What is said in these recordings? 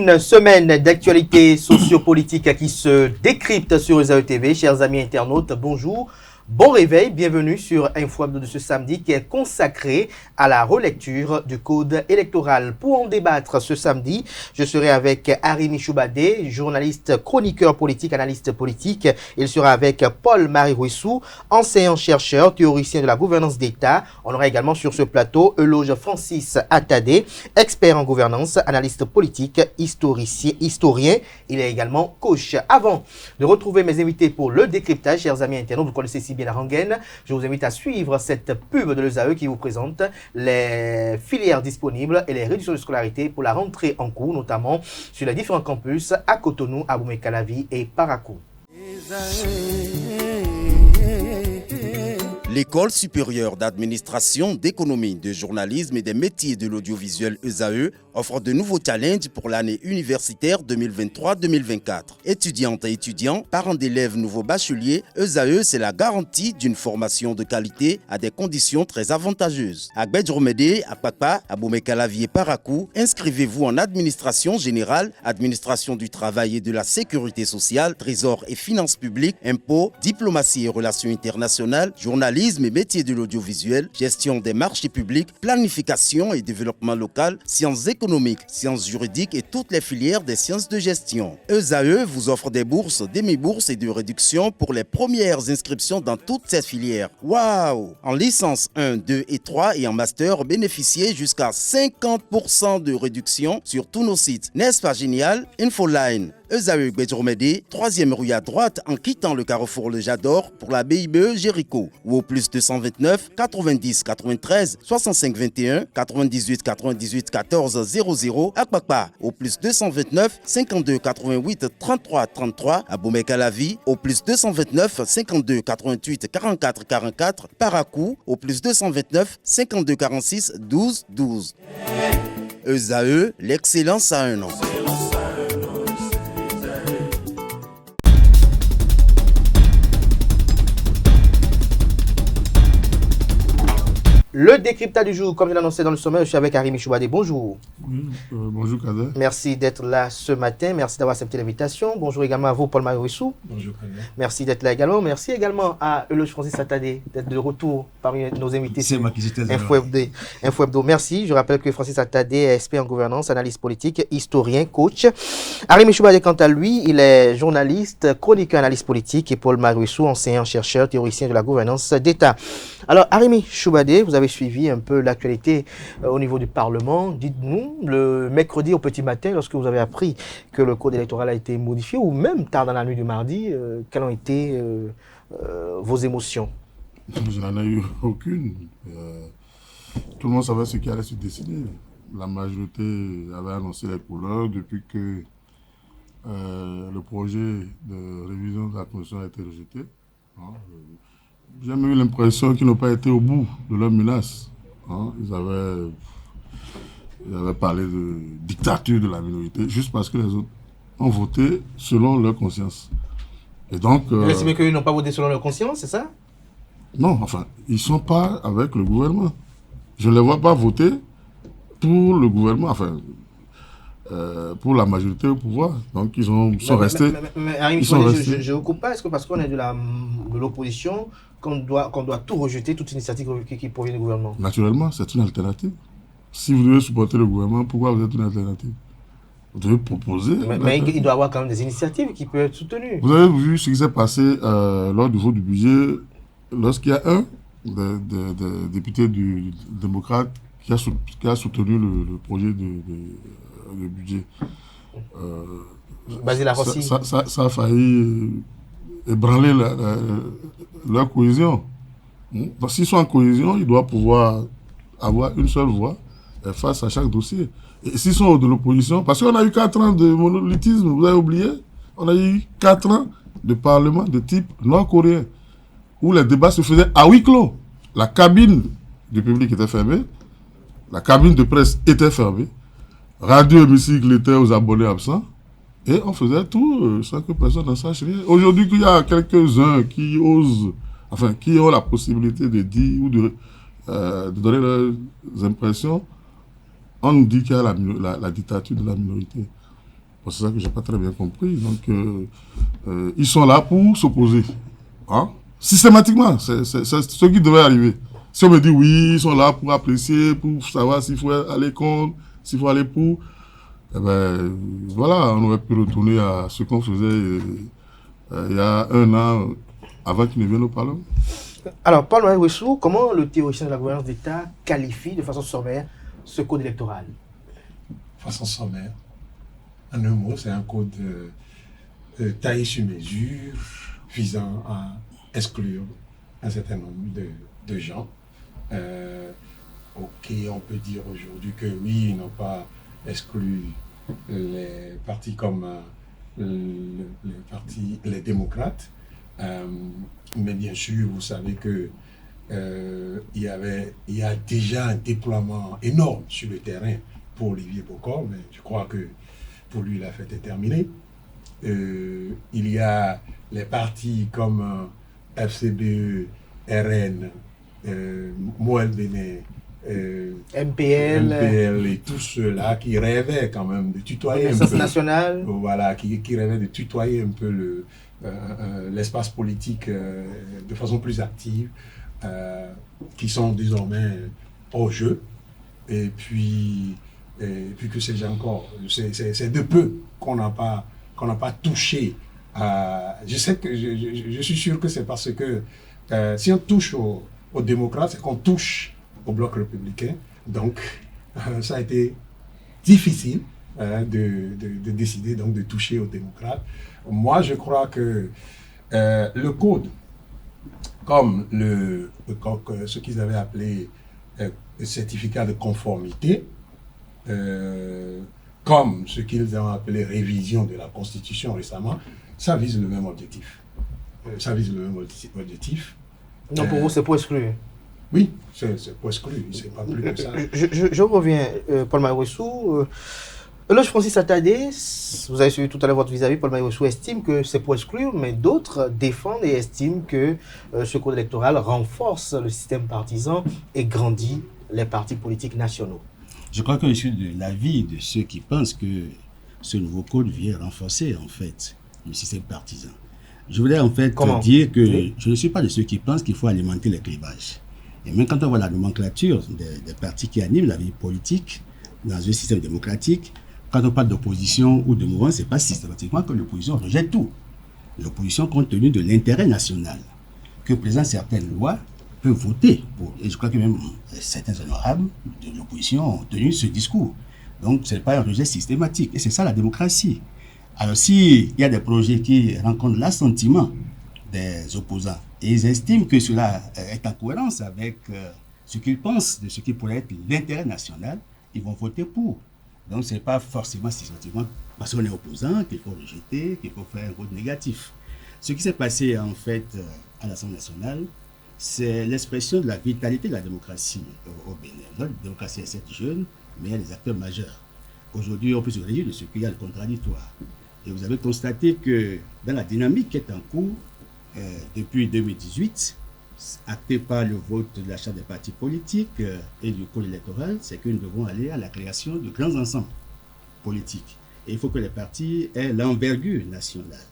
Une semaine d'actualité sociopolitique qui se décrypte sur ESAE TV. Chers amis internautes, bonjour. Bon réveil, bienvenue sur InfoHebdo de ce samedi qui est consacré à la relecture du code électoral. Pour en débattre ce samedi, je serai avec Arimi Choubadé, journaliste, chroniqueur politique, analyste politique. Il sera avec Paul-Marie Rouissou, enseignant-chercheur, théoricien de la gouvernance d'État. On aura également sur ce plateau Eloge Francis Attadé, expert en gouvernance, analyste politique, historien. Il est également coach. Avant de retrouver mes invités pour le décryptage, chers amis internautes, vous connaissez si bien la rengaine, je vous invite à suivre cette pub de l'ESAE qui vous présente les filières disponibles et les réductions de scolarité pour la rentrée en cours, notamment sur les différents campus à Cotonou, Abomey-Calavi et Parakou. L'École supérieure d'administration, d'économie, de journalisme et des métiers de l'audiovisuel ESAE offre de nouveaux challenges pour l'année universitaire 2023-2024. Étudiantes et étudiants, parents d'élèves nouveaux bacheliers, ESAE, c'est la garantie d'une formation de qualité à des conditions très avantageuses. À Gbedjromede, à Papa, à Abomey-Calavi et Parakou, inscrivez-vous en administration générale, administration du travail et de la sécurité sociale, trésor et finances publiques, impôts, diplomatie et relations internationales, journalisme et métiers de l'audiovisuel, gestion des marchés publics, planification et développement local, sciences économiques, sciences juridiques et toutes les filières des sciences de gestion. ESAE vous offre des bourses, demi-bourses et de réductions pour les premières inscriptions dans toutes ces filières. Waouh! En licence 1, 2 et 3 et en master, bénéficiez jusqu'à 50% de réduction sur tous nos sites. N'est-ce pas génial? Infoline. ESAE Gbedjromede, 3e rue à droite en quittant le carrefour Le Jador pour la BIBE Jéricho ou au plus 229 90 93 65 21 98 98 14 00 à Kpakpa au plus 229 52 88 33 33 à Abomey-Calavi au plus 229 52 88 44 44 Parakou au plus 229 52 46 12 12. ESAE, l'excellence à un an. Le décryptage du jour, comme je l'annonçais dans le sommet, je suis avec Arimi Choubadé. Bonjour. Oui, bonjour Kader. Merci d'être là ce matin. Merci d'avoir accepté l'invitation. Bonjour également à vous, Paul-Marie Rouissou. Bonjour Kader. Merci d'être là également. Merci également à Eloge Francis Attadé d'être de retour parmi nos invités. C'est moi qui j'étais là. InfoHebdo. Merci. Je rappelle que Francis Attadé est expert en gouvernance, analyse politique, historien, coach. Arimi Choubadé, quant à lui, il est journaliste, chroniqueur, analyse politique et Paul-Marie Rouissou, enseignant-chercheur, théoricien de la gouvernance d'État. Alors, Arimi Choubadé, vous avez suivi un peu l'actualité au niveau du Parlement. Dites-nous, le mercredi au petit matin, lorsque vous avez appris que le code électoral a été modifié, ou même tard dans la nuit du mardi, quelles ont été vos émotions? Je n'en ai eu aucune. Tout le monde savait ce qui allait se décider. La majorité avait annoncé les couleurs depuis que le projet de révision de la Constitution a été rejeté. J'ai même eu l'impression qu'ils n'ont pas été au bout de leurs menaces. Ils avaient parlé de dictature de la minorité juste parce que les autres ont voté selon leur conscience. Et donc... Vous estimez qu'ils n'ont pas voté selon leur conscience, c'est ça? Non, enfin, ils ne sont pas avec le gouvernement. Je ne les vois pas voter pour le gouvernement, enfin... pour la majorité au pouvoir. Donc, ils sont restés. Mais Arimi, je ne vous coupe pas. Est-ce que parce qu'on est de l'opposition, qu'on doit tout rejeter, toute initiative qui provient du gouvernement? Naturellement, c'est une alternative. Si vous devez supporter le gouvernement, pourquoi vous êtes une alternative? Vous devez proposer. Mais il doit y avoir quand même des initiatives qui peuvent être soutenues. Vous avez vu ce qui s'est passé lors du vote du budget, lorsqu'il y a un des députés du démocrate qui a soutenu le projet de budget. Basile Rossi. Ça a failli ébranler leur cohésion. Donc, s'ils sont en cohésion, ils doivent pouvoir avoir une seule voix face à chaque dossier. Et s'ils sont de l'opposition, parce qu'on a eu 4 ans de monolithisme, vous avez oublié, on a eu 4 ans de parlement de type nord-coréen, où les débats se faisaient à huis clos. La cabine du public était fermée, la cabine de presse était fermée, Radio Hémicycle était aux abonnés absents, et on faisait tout sans que personne n'en sache rien. Aujourd'hui, il y a quelques-uns qui osent, enfin, qui ont la possibilité de dire ou de donner leurs impressions, on nous dit qu'il y a la dictature de la minorité. C'est ça que j'ai pas très bien compris. Donc, ils sont là pour s'opposer. Hein? Systématiquement, c'est ce qui devait arriver. Si on me dit oui, ils sont là pour apprécier, pour savoir s'il faut aller contre, s'il faut aller pour, eh ben, voilà, on aurait pu retourner à ce qu'on faisait il y a 1 an avant qu'ils ne viennent au Parlement. Alors, Paul Wessou, comment le théoricien de la gouvernance d'État qualifie de façon sommaire ce code électoral? De façon sommaire, en un mot, c'est un code taillé sur mesure visant à exclure un certain nombre de gens. Ok, on peut dire aujourd'hui que oui, ils n'ont pas exclu les partis comme les démocrates, mais bien sûr, vous savez que il y a déjà un déploiement énorme sur le terrain pour Olivier Bokor, mais je crois que pour lui, la fête est terminée. Il y a les partis comme FCBE, RN, Moël Bénin, MPL et tous ceux-là qui rêvaient quand même de tutoyer un l'Essence peu, nationale. voilà, qui rêvaient de tutoyer un peu l'espace politique de façon plus active, qui sont désormais hors jeu, et puis que sais-je encore, c'est de peu qu'on n'a pas touché. Je sais que je suis sûr que c'est parce que si on touche aux démocrates, c'est qu'on touche au bloc républicain. Donc, ça a été difficile de décider donc de toucher aux démocrates. Moi, je crois que le code, comme ce qu'ils avaient appelé certificat de conformité, comme ce qu'ils ont appelé révision de la Constitution récemment, ça vise le même objectif. Non, pour vous, c'est pour exclure. Oui, c'est pour exclure, c'est pas plus que ça. Je reviens, Paul Wessou. Loge Francis Attadé, vous avez suivi tout à l'heure votre vis-à-vis, Paul Wessou estime que c'est pour exclure, mais d'autres défendent et estiment que ce code électoral renforce le système partisan et grandit les partis politiques nationaux. Je crois que je suis de l'avis de ceux qui pensent que ce nouveau code vient renforcer en fait le système partisan. Je voudrais en fait dire que je ne suis pas de ceux qui pensent qu'il faut alimenter les clivages. Et même quand on voit la nomenclature des partis qui animent la vie politique dans un système démocratique, quand on parle d'opposition ou de mouvement, ce n'est pas systématiquement que l'opposition rejette tout. L'opposition, compte tenu de l'intérêt national que présentent certaines lois, peut voter pour. Et je crois que même certains honorables de l'opposition ont tenu ce discours. Donc, ce n'est pas un rejet systématique. Et c'est ça la démocratie. Alors, s'il y a des projets qui rencontrent l'assentiment des opposants et ils estiment que cela est en cohérence avec ce qu'ils pensent de ce qui pourrait être l'intérêt national, ils vont voter pour. Donc, ce n'est pas forcément systématiquement parce qu'on est opposant qu'il faut rejeter, qu'il faut faire un vote négatif. Ce qui s'est passé en fait à l'Assemblée nationale, c'est l'expression de la vitalité de la démocratie au Bénin. La démocratie est certes jeune, mais il y a des acteurs majeurs. Aujourd'hui, on peut se réjouir de ce qu'il y a le contradictoire. Et vous avez constaté que dans la dynamique qui est en cours depuis 2018, actée par le vote de l'achat des partis politiques et du code électoral, c'est que nous devons aller à la création de grands ensembles politiques. Et il faut que les partis aient l'envergure nationale.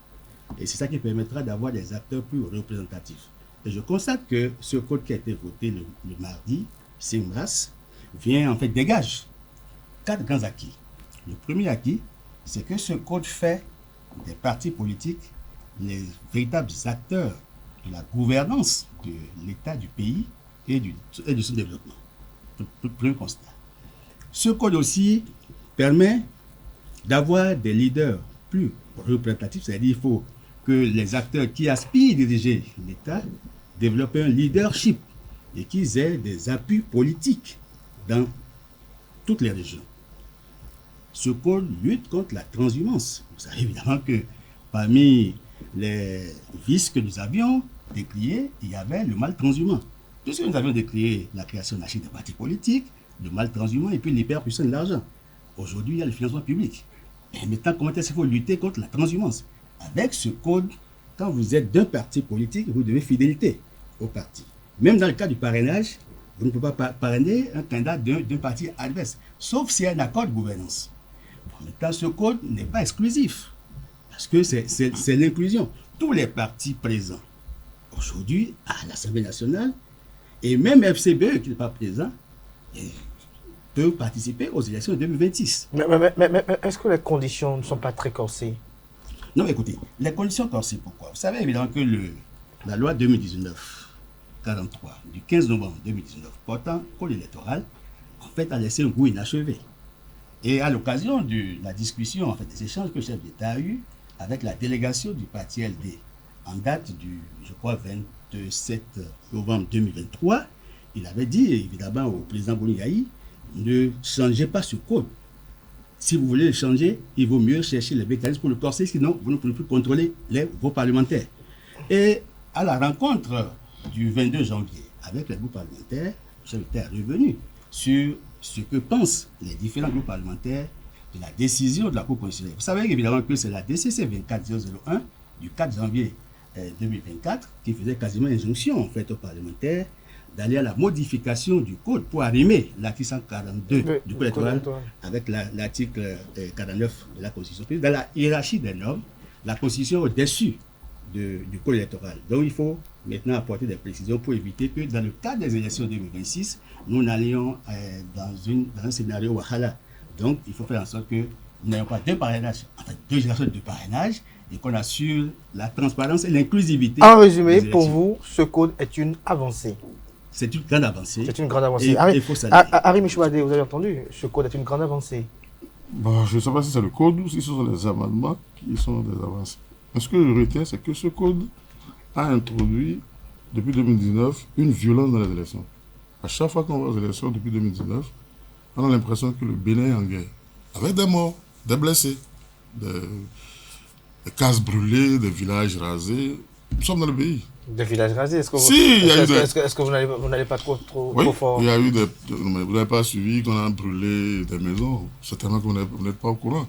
Et c'est ça qui permettra d'avoir des acteurs plus représentatifs. Et je constate que ce code qui a été voté le mardi 5 mars vient en fait dégage 4 grands acquis. Le premier acquis, c'est que ce code fait des partis politiques les véritables acteurs de la gouvernance de l'État du pays et de son développement. Premier constat. Ce code aussi permet d'avoir des leaders plus représentatifs, c'est-à-dire qu'il faut que les acteurs qui aspirent à diriger l'État développent un leadership et qu'ils aient des appuis politiques dans toutes les régions. Ce code lutte contre la transhumance. Vous savez évidemment que parmi les vices que nous avions décriés, il y avait le mal transhumant. Puisque nous avions décrié la création anarchique des partis politiques, le mal transhumant et puis l'hyperpuissance de l'argent. Aujourd'hui, il y a le financement public. Et maintenant, comment est-ce qu'il faut lutter contre la transhumance? Avec ce code, quand vous êtes d'un parti politique, vous devez fidélité au parti. Même dans le cas du parrainage, vous ne pouvez pas parrainer un candidat d'un parti adverse, sauf s'il y a un accord de gouvernance. Maintenant, ce code n'est pas exclusif, parce que c'est l'inclusion. Tous les partis présents aujourd'hui à l'Assemblée nationale, et même FCBE qui n'est pas présent, peuvent participer aux élections de 2026. Mais est-ce que les conditions ne sont pas très corsées? Non, mais écoutez, les conditions corsées, pourquoi? Vous savez évidemment que la loi 2019-43 du 15 novembre 2019 portant code électoral, en fait, a laissé un goût inachevé. Et à l'occasion de la discussion, en fait, des échanges que le chef d'État a eu avec la délégation du parti LD en date du, je crois, 27 novembre 2023, il avait dit, évidemment, au président Boniaï, ne changez pas ce code. Si vous voulez le changer, il vaut mieux chercher les mécanismes pour le corser, sinon vous ne pouvez plus contrôler vos parlementaires. Et à la rencontre du 22 janvier avec les groupes parlementaires, le chef d'État est revenu sur ce que pensent les différents groupes parlementaires de la décision de la Cour constitutionnelle. Vous savez évidemment que c'est la DCC 24001 du 4 janvier 2024 qui faisait quasiment injonction en fait aux parlementaires d'aller à la modification du code pour arrimer l'article 142 du code électoral avec l'article 49 de la Constitution. Dans la hiérarchie des normes, la Constitution est au-dessus du code électoral. Donc il faut maintenant apporter des précisions pour éviter que dans le cadre des élections 2026, nous n'allions dans un scénario Wahala. Donc il faut faire en sorte que nous n'ayons pas deux parrainages, enfin deux générations de parrainage, et qu'on assure la transparence et l'inclusivité. En résumé, pour vous, ce code est une avancée. C'est une grande avancée. C'est une grande avancée. Il faut saluer. Harry Michoubadé, vous avez entendu, ce code est une grande avancée. Bon, je ne sais pas si c'est le code ou si ce sont les amendements qui sont des avancées. Mais ce que je retiens, c'est que ce code a introduit, depuis 2019, une violence dans les élections. À chaque fois qu'on va aux élections depuis 2019, on a l'impression que le Bénin est en guerre. Avec des morts, des blessés, des cases brûlées, des villages rasés. Nous sommes dans le pays. Des villages rasés, est-ce que vous n'allez pas trop fort? Il y a eu vous n'avez pas suivi qu'on a brûlé des maisons. Certainement que vous n'êtes pas au courant.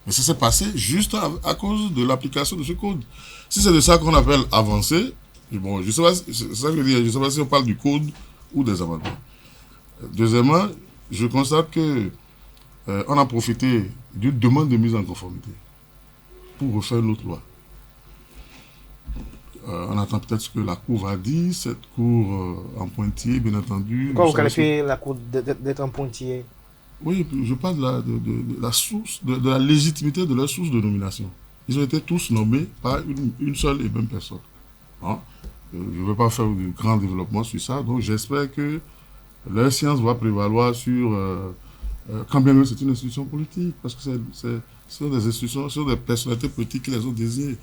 Mais ça s'est passé juste à cause de l'application de ce code. Si c'est de ça qu'on appelle avancer, bon, je sais pas, c'est ça que je veux dire, je ne sais pas si on parle du code ou des amendements. Deuxièmement, je constate que on a profité d'une demande de mise en conformité pour refaire notre loi. On attend peut-être ce que la Cour va dire, cette Cour en pointillé, bien entendu. Pourquoi vous qualifiez la Cour d'être en pointillé? Oui, je parle de la source, de la légitimité de leur source de nomination. Ils ont été tous nommés par une seule et même personne. Hein? Je ne veux pas faire de grand développement sur ça, donc j'espère que leur science va prévaloir sur, quand bien même c'est une institution politique, parce que ce sont des institutions, ce sont des personnalités politiques qui les ont désignées.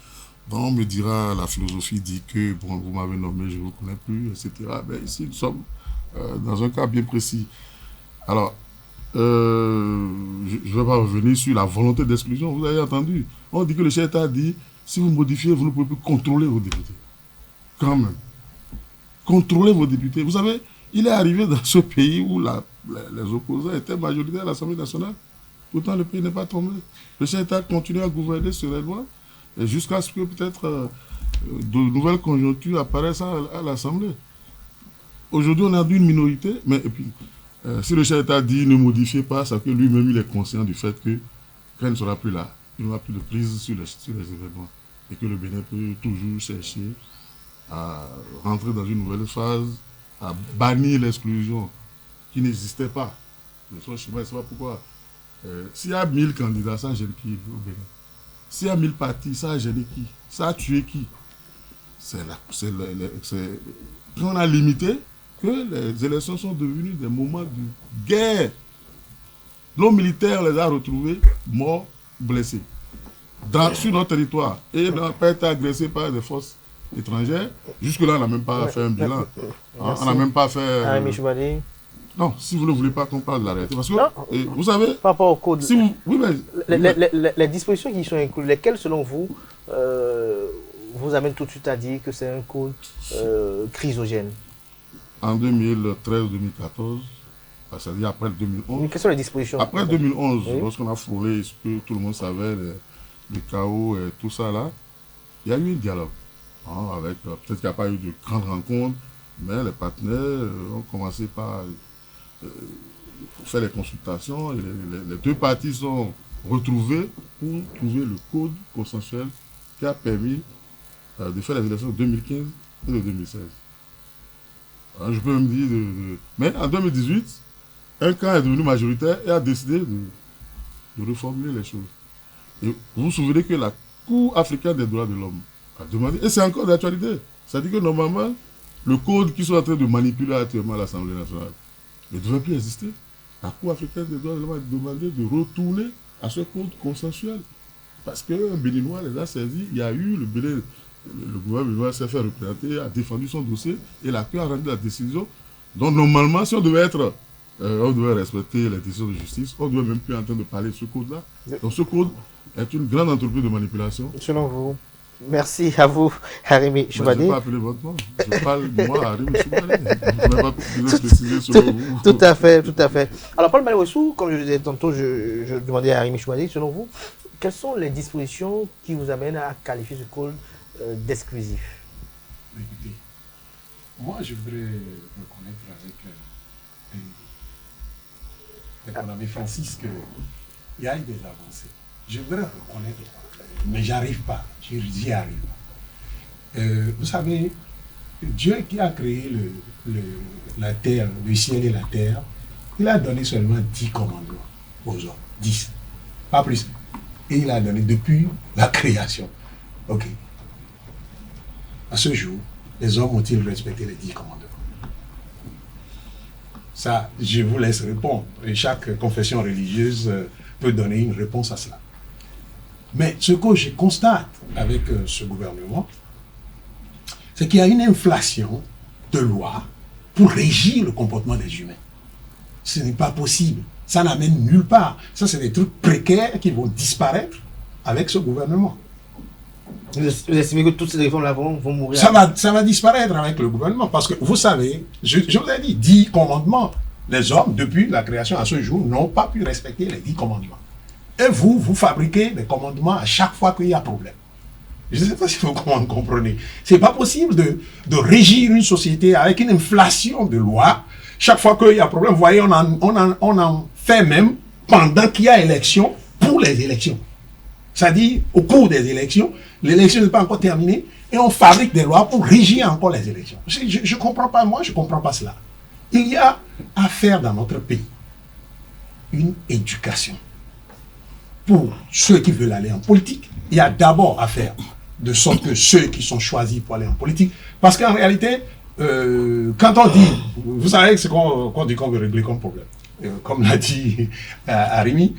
Donc on me dira, la philosophie dit que, bon, vous m'avez nommé, je ne vous connais plus, etc. Mais ici, nous sommes dans un cas bien précis. Alors, je ne vais pas revenir sur la volonté d'exclusion. Vous avez entendu, on dit que le chef d'État a dit, si vous modifiez, vous ne pouvez plus contrôler vos députés. Quand même. Contrôler vos députés. Vous savez, il est arrivé dans ce pays où les opposants étaient majoritaires à l'Assemblée nationale. Pourtant, le pays n'est pas tombé. Le chef d'État continue à gouverner sur les lois jusqu'à ce que peut-être de nouvelles conjonctures apparaissent à l'Assemblée. Aujourd'hui, on a une minorité, mais et puis, si le chef d'État dit ne modifiez pas, c'est que lui-même il est conscient du fait que quand il ne sera plus là, il n'aura plus de prise sur les événements. Et que le Bénin peut toujours chercher à rentrer dans une nouvelle phase, à bannir l'exclusion qui n'existait pas. Mais je ne sais pas pourquoi. S'il y a 1000 candidats, ça gêne qui au Bénin? S'il y a 1000 partis, ça a gêné qui? Ça a tué qui? Quand on a limité que les élections sont devenues des moments de guerre. Nos militaires les a retrouvés morts, blessés. Sur notre territoire. Et n'ont pas été agressés par des forces étrangères. Jusque-là, on n'a même pas fait un bilan. On n'a même pas fait... Non, si vous ne voulez pas qu'on parle de la réalité. Parce que, vous savez... Par rapport au code, si les dispositions qui sont incluses, lesquelles, selon vous, vous amènent tout de suite à dire que c'est un code chrysogène? En 2013-2014, c'est-à-dire après 2011... Mais quelles sont les dispositions? Après 2011, oui, lorsqu'on a frôlé ce que tout le monde savait, le chaos et tout ça là, il y a eu un dialogue. Avec peut-être qu'il n'y a pas eu de grandes rencontres, mais les partenaires ont commencé par faire les consultations. Et les deux parties sont retrouver pour trouver le code consensuel qui a permis de faire les élections de 2015 et de 2016. Alors, je peux même dire... Mais en 2018, un camp est devenu majoritaire et a décidé de reformuler les choses. Et vous vous souvenez que la Cour africaine des droits de l'homme a demandé, et c'est encore d'actualité, c'est-à-dire que normalement, le code qu'ils sont en train de manipuler actuellement à l'Assemblée nationale ne devrait plus exister. La Cour africaine des droits de l'homme a demandé de retourner à ce code consensuel. Parce qu'un Béninois les a saisis, il y a eu le Bénin, le gouvernement béninois s'est fait représenter, a défendu son dossier, et la Cour a rendu la décision. Donc normalement, si on devait respecter les décisions de justice, on ne devait même plus en train de parler de ce code-là. Donc ce code est une grande entreprise de manipulation. Selon vous. Merci à vous, Arimi Choubani. Je ne vais pas appeler votre nom. Je parle moi, Arimi Choubani. Je ne vais pas préciser selon vous. Tout à fait, tout à fait. Alors, Paul Malewessou, comme je disais tantôt, je demandais à Arimi Choubani, selon vous, quelles sont les dispositions qui vous amènent à qualifier ce code d'exclusif? Écoutez, moi je voudrais reconnaître avec mon ami Francis qu'il y a eu des avancées. Je voudrais reconnaître, mais j'arrive pas, j'y arrive pas. Vous savez, Dieu qui a créé la terre, le ciel et la terre, il a donné seulement 10 commandements aux hommes, 10, pas plus. Et il a donné depuis la création. Ok. À ce jour, les hommes ont-ils respecté les 10 commandements? Ça, je vous laisse répondre. Et chaque confession religieuse peut donner une réponse à cela. Mais ce que je constate avec ce gouvernement, c'est qu'il y a une inflation de lois pour régir le comportement des humains. Ce n'est pas possible. Ça n'amène nulle part. Ça, c'est des trucs précaires qui vont disparaître avec ce gouvernement. Vous estimez que toutes ces réformes-là vont mourir? Ça va disparaître avec le gouvernement. Parce que vous savez, je vous ai dit, 10 commandements. Les hommes, depuis la création à ce jour, n'ont pas pu respecter les 10 commandements. Et vous fabriquez des commandements à chaque fois qu'il y a problème. Je ne sais pas si vous comprenez. Ce n'est pas possible de régir une société avec une inflation de lois. Chaque fois qu'il y a problème, vous voyez, on en fait même pendant qu'il y a élection, pour les élections. C'est-à-dire, au cours des élections, l'élection n'est pas encore terminée, et on fabrique des lois pour régir encore les élections. Je ne comprends pas, moi, je ne comprends pas cela. Il y a à faire dans notre pays une éducation. Pour ceux qui veulent aller en politique, il y a d'abord à faire de sorte que ceux qui sont choisis pour aller en politique, parce qu'en réalité, quand on dit, vous savez ce qu'on dit qu'on veut régler comme problème, comme l'a dit Arimi,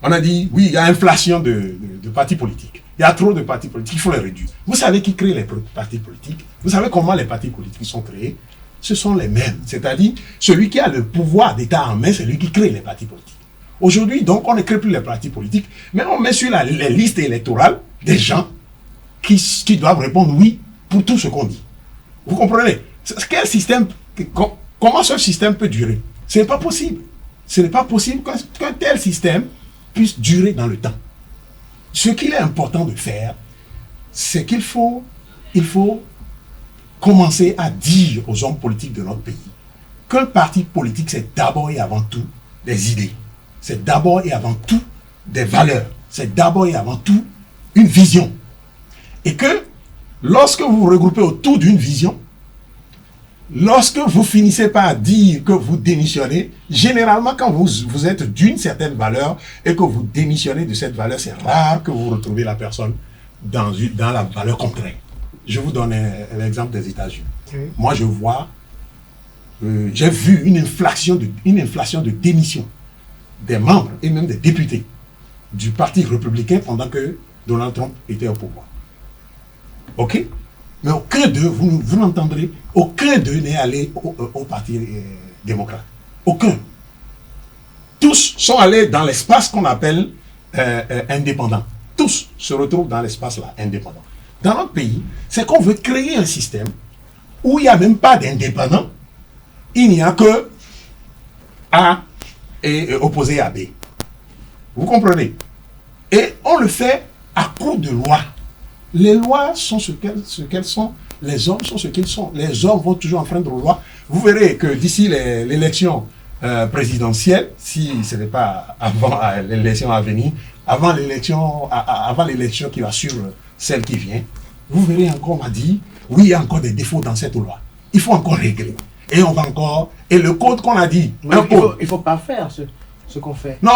on a dit, oui, il y a inflation de partis politiques. Il y a trop de partis politiques, il faut les réduire. Vous savez qui crée les partis politiques? Vous savez comment les partis politiques sont créés? Ce sont les mêmes. C'est-à-dire, celui qui a le pouvoir d'État en main, c'est lui qui crée les partis politiques. Aujourd'hui, donc, on ne crée plus les partis politiques, mais on met sur les listes électorales des gens qui doivent répondre oui pour tout ce qu'on dit. Vous comprenez? Quel système, comment ce système peut durer? Ce n'est pas possible. Ce n'est pas possible qu'un tel système puisse durer dans le temps. Ce qu'il est important de faire, c'est qu'il faut commencer à dire aux hommes politiques de notre pays qu'un parti politique, c'est d'abord et avant tout des idées. C'est d'abord et avant tout des valeurs. C'est d'abord et avant tout une vision. Et que lorsque vous vous regroupez autour d'une vision, lorsque vous finissez par dire que vous démissionnez, généralement quand vous êtes d'une certaine valeur et que vous démissionnez de cette valeur, c'est rare que vous retrouvez la personne dans la valeur contraire. Je vous donne l'exemple des États-Unis. Oui. Moi, je vois, j'ai vu une inflation de démission des membres et même des députés du Parti républicain pendant que Donald Trump était au pouvoir. Ok? Mais aucun d'eux, vous n'entendrez, aucun d'eux n'est allé au Parti démocrate. Aucun. Tous sont allés dans l'espace qu'on appelle indépendant. Tous se retrouvent dans l'espace-là, indépendant. Dans notre pays, c'est qu'on veut créer un système où il n'y a même pas d'indépendant. Il n'y a que A et opposé à B. Vous comprenez? Et on le fait à coup de loi. Les lois sont ce qu'elles sont. Les hommes sont ce qu'ils sont. Les hommes vont toujours enfreindre aux lois. Vous verrez que d'ici l'élection présidentielle, si ce n'est pas avant l'élection à venir, avant l'élection qui va suivre celle qui vient, vous verrez encore, on m'a dit, oui, il y a encore des défauts dans cette loi. Il faut encore régler. Et on va encore... Et le code qu'on a dit... Il faut pas faire ce qu'on fait. Non,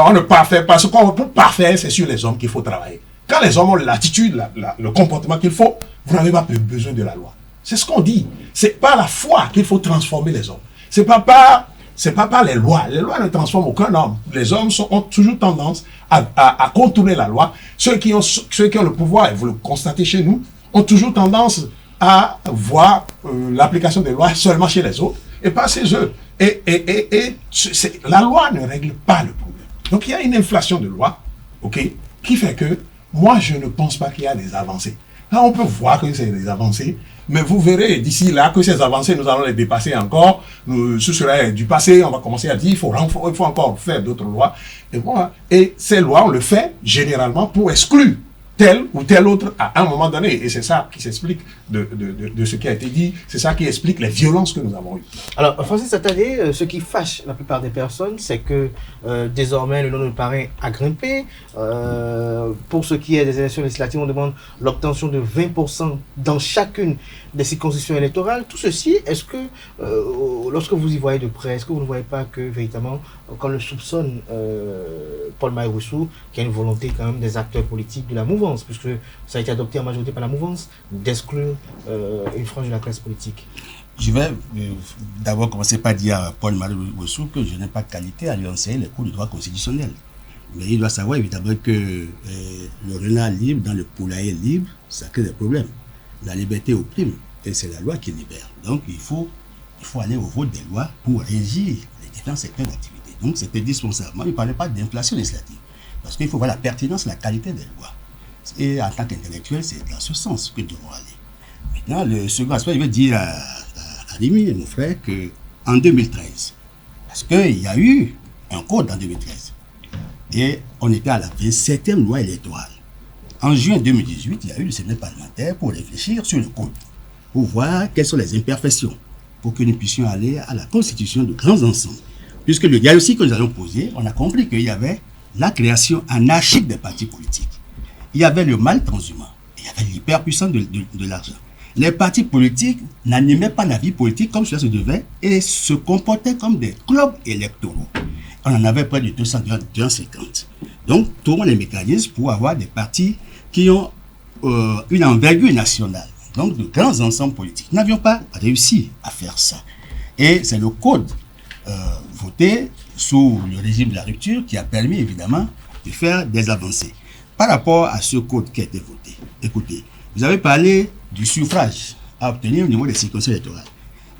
on ne pas faire. Parce qu'on peut pas faire, c'est sur les hommes qu'il faut travailler. Quand les hommes ont l'attitude, le comportement qu'il faut, vous n'avez pas besoin de la loi. C'est ce qu'on dit. C'est pas la foi qu'il faut transformer les hommes. C'est pas par les lois. Les lois ne transforment aucun homme. Les hommes ont toujours tendance à contourner la loi. Ceux qui ont le pouvoir, et vous le constatez chez nous, ont toujours tendance à voir l'application des lois seulement chez les autres et pas chez eux. Et la loi ne règle pas le problème. Donc il y a une inflation de lois, ok, qui fait que moi je ne pense pas qu'il y a des avancées. Là on peut voir que c'est des avancées, mais vous verrez d'ici là que ces avancées nous allons les dépasser encore. Ce sera du passé, on va commencer à dire il faut encore faire d'autres lois. Et ces lois on le fait généralement pour exclure tel ou tel autre à un moment donné. Et c'est ça qui s'explique de ce qui a été dit. C'est ça qui explique les violences que nous avons eues. Alors, Francis Satadé, ce qui fâche la plupart des personnes, c'est que désormais, le nombre de parrains a grimpé. Pour ce qui est des élections législatives, on demande l'obtention de 20% dans chacune des circonscriptions électorales. Tout ceci, est-ce que, lorsque vous y voyez de près, est-ce que vous ne voyez pas que, véritablement, quand le soupçonne Paul Maïroussou, qu'il y a une volonté quand même des acteurs politiques de la mouvance, puisque ça a été adopté en majorité par la mouvance, d'exclure une frange de la classe politique? Je vais d'abord commencer par dire à Paul Maïroussou que je n'ai pas de qualité à lui enseigner les cours de droit constitutionnel. Mais il doit savoir évidemment que le renard libre dans le poulailler libre, ça crée des problèmes. La liberté opprime et c'est la loi qui libère. Donc il faut aller au vote des lois pour régir les différents secteurs d'activité. Donc c'est indispensable. Moi, je ne parlais pas d'inflation législative. Parce qu'il faut voir la pertinence, la qualité des lois. Et en tant qu'intellectuel, c'est dans ce sens que nous devons aller. Maintenant, le second aspect, je vais dire à Rémi, mon frère, qu'en 2013, parce qu'il y a eu un code en 2013, et on était à la 27e loi électorale. En juin 2018, il y a eu le Sénat parlementaire pour réfléchir sur le code, pour voir quelles sont les imperfections, pour que nous puissions aller à la constitution de grands ensembles. Puisque le diagnostic que nous allons poser, on a compris qu'il y avait la création anarchique des partis politiques. Il y avait le mal transhumant, il y avait l'hyperpuissance de l'argent. Les partis politiques n'animaient pas la vie politique comme cela se devait et se comportaient comme des clubs électoraux. On en avait près de 250. Donc, trouvons les mécanismes pour avoir des partis qui ont une envergure nationale, donc de grands ensembles politiques. Nous n'avions pas réussi à faire ça. Et c'est le code voté sous le régime de la rupture qui a permis évidemment de faire des avancées. Par rapport à ce code qui a été voté, écoutez, vous avez parlé du suffrage à obtenir au niveau des circonscriptions électorales.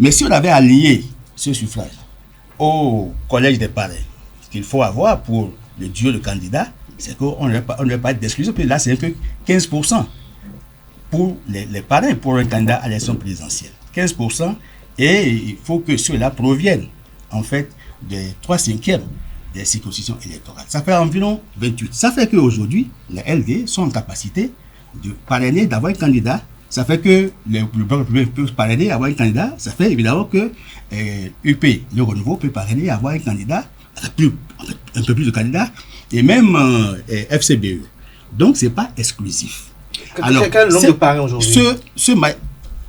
Mais si on avait allié ce suffrage au collège des parrains, ce qu'il faut avoir pour le duo de candidats, c'est qu'on ne va pas être d'exclusion, puis là c'est que 15% pour les parrains pour un candidat à l'élection présidentielle. 15%, et il faut que ceux-là proviennent en fait des 3/5 des circonscriptions électorales. Ça fait environ 28. Ça fait qu'aujourd'hui, les LD sont en capacité de parrainer, d'avoir un candidat. Ça fait que le bloc peut parrainer, avoir un candidat. Ça fait évidemment que UP, le renouveau, peut parrainer, avoir un candidat, un peu plus de candidats, et même FCBE. Donc, ce n'est pas exclusif. Alors, quel nombre de parrains aujourd'hui?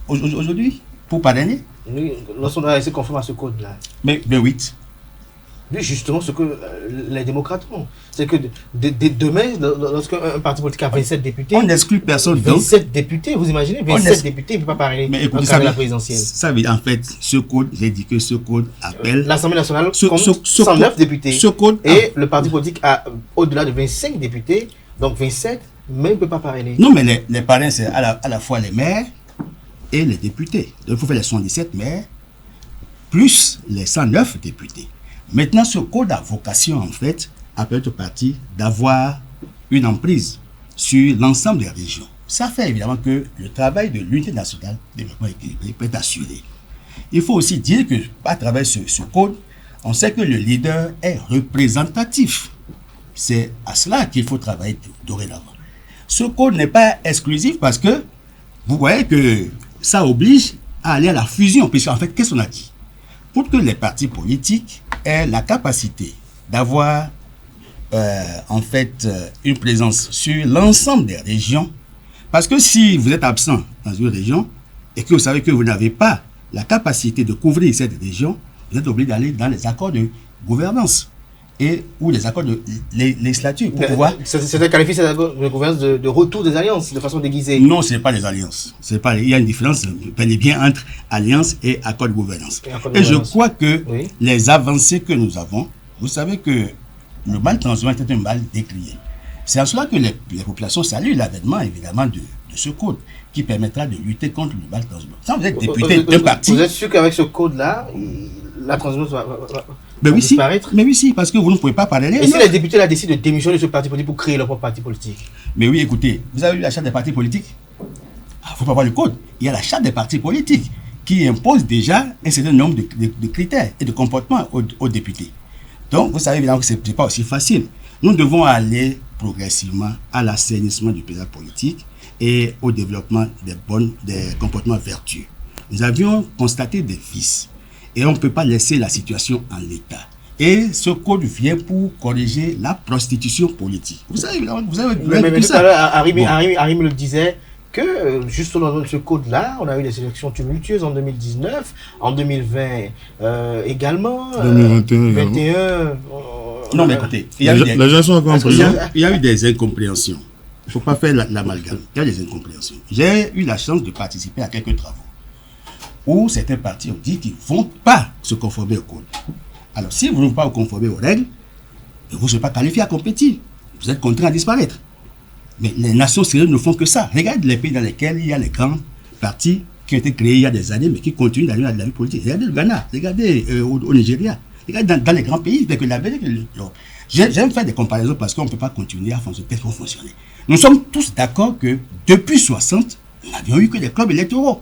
Aujourd'hui, pour parrainer, oui, lorsqu'on a été conforme à ce code-là. Mais 8. Oui, justement, ce que les démocrates ont. C'est que demain, lorsqu'un parti politique a 27 députés... On n'exclut personne. 27 députés, vous imaginez? 27 députés, il ne peut pas parler de la présidentielle. Ça veut dire, en fait, ce code, j'ai dit que ce code appelle... L'Assemblée nationale compte 109 députés. Ce code, et le parti politique a au-delà de 25 députés, donc 27, mais il ne peut pas parrainer. Non, mais les parrains, c'est à la fois les maires et les députés. Donc, il faut faire les 117 maires, plus les 109 députés. Maintenant, ce code a vocation, en fait, à permettre au parti d'avoir une emprise sur l'ensemble des régions. Ça fait évidemment que le travail de l'unité nationale de développement équilibré peut être assuré. Il faut aussi dire que, à travers ce code, on sait que le leader est représentatif. C'est à cela qu'il faut travailler dorénavant. Ce code n'est pas exclusif parce que vous voyez que ça oblige à aller à la fusion. Puisqu'en fait, qu'est-ce qu'on a dit? Pour que les partis politiques est la capacité d'avoir en fait une présence sur l'ensemble des régions. Parce que si vous êtes absent dans une région et que vous savez que vous n'avez pas la capacité de couvrir cette région, vous êtes obligé d'aller dans les accords de gouvernance ou les accords de législature pour pouvoir... C'est qualifié ces accords de gouvernance de retour des alliances de façon déguisée. Non, ce n'est pas les alliances. Il y a une différence bel et bien entre alliance et accord de gouvernance. Et je crois que les avancées que nous avons, vous savez que le mal transhumant était un mal décrié. C'est en cela que les populations saluent l'avènement, évidemment, de ce code qui permettra de lutter contre le mal transhumant. Quand vous êtes député d'un parti... Vous êtes sûr qu'avec ce code-là, la transhumance va disparaître? Mais oui, si, parce que vous ne pouvez pas parler. Et si les députés là décident de démissionner de ce parti politique pour créer leur propre parti politique? Mais oui, écoutez, vous avez vu la charte des partis politiques? Il ne faut pas voir le code. Il y a la charte des partis politiques qui impose déjà un certain nombre de critères et de comportements aux députés. Donc, vous savez évidemment que ce n'est pas aussi facile. Nous devons aller progressivement à l'assainissement du paysage politique et au développement des comportements vertueux. Nous avions constaté des vices et on ne peut pas laisser la situation en l'état. Et ce code vient pour corriger la prostitution politique. Vous savez, vous avez tout ça. Tout à l'heure, Harim le disait que juste dans ce code-là, on a eu des élections tumultueuses en 2019, en 2020 également. 2021. Non, mais écoutez, il y a eu des incompréhensions. Il ne faut pas faire l'amalgame. Il y a des incompréhensions. J'ai eu la chance de participer à quelques travaux où certains partis ont dit qu'ils ne vont pas se conformer au code. Alors, si vous ne voulez pas vous conformer aux règles, vous ne serez pas qualifié à compétir. Vous êtes contraint à disparaître. Mais les nations sérieuses ne font que ça. Regardez les pays dans lesquels il y a les grands partis qui ont été créés il y a des années, mais qui continuent d'aller dans la vie politique. Regardez le Ghana, regardez au Nigeria, regardez dans les grands pays, que l'Amérique, l'Europe. J'aime faire des comparaisons parce qu'on ne peut pas continuer à fonctionner tel qu'on fonctionnait. Nous sommes tous d'accord que depuis 60, nous n'avions eu que des clubs électoraux.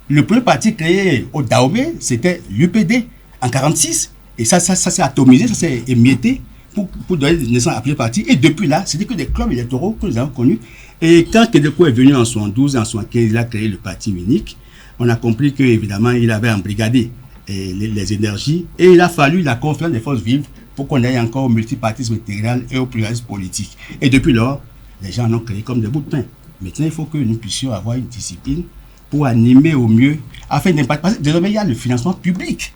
Le premier parti créé au Dahomey, c'était l'UPD en 1946, et ça s'est atomisé, ça s'est émietté pour donner naissance à plusieurs partis. Et depuis là, c'était que des clubs électoraux que nous avons connus. Et quand Kedeko est venu en 72 et en 75, il a créé le parti unique. On a compris qu'évidemment, il avait embrigadé les énergies et il a fallu la confiance des forces vives pour qu'on aille encore au multipartisme intégral et au pluralisme politique. Et depuis lors, les gens en ont créé comme des bouts de pain. Maintenant, il faut que nous puissions avoir une discipline pour animer au mieux, afin d'impacter. Parce que désormais, il y a le financement public.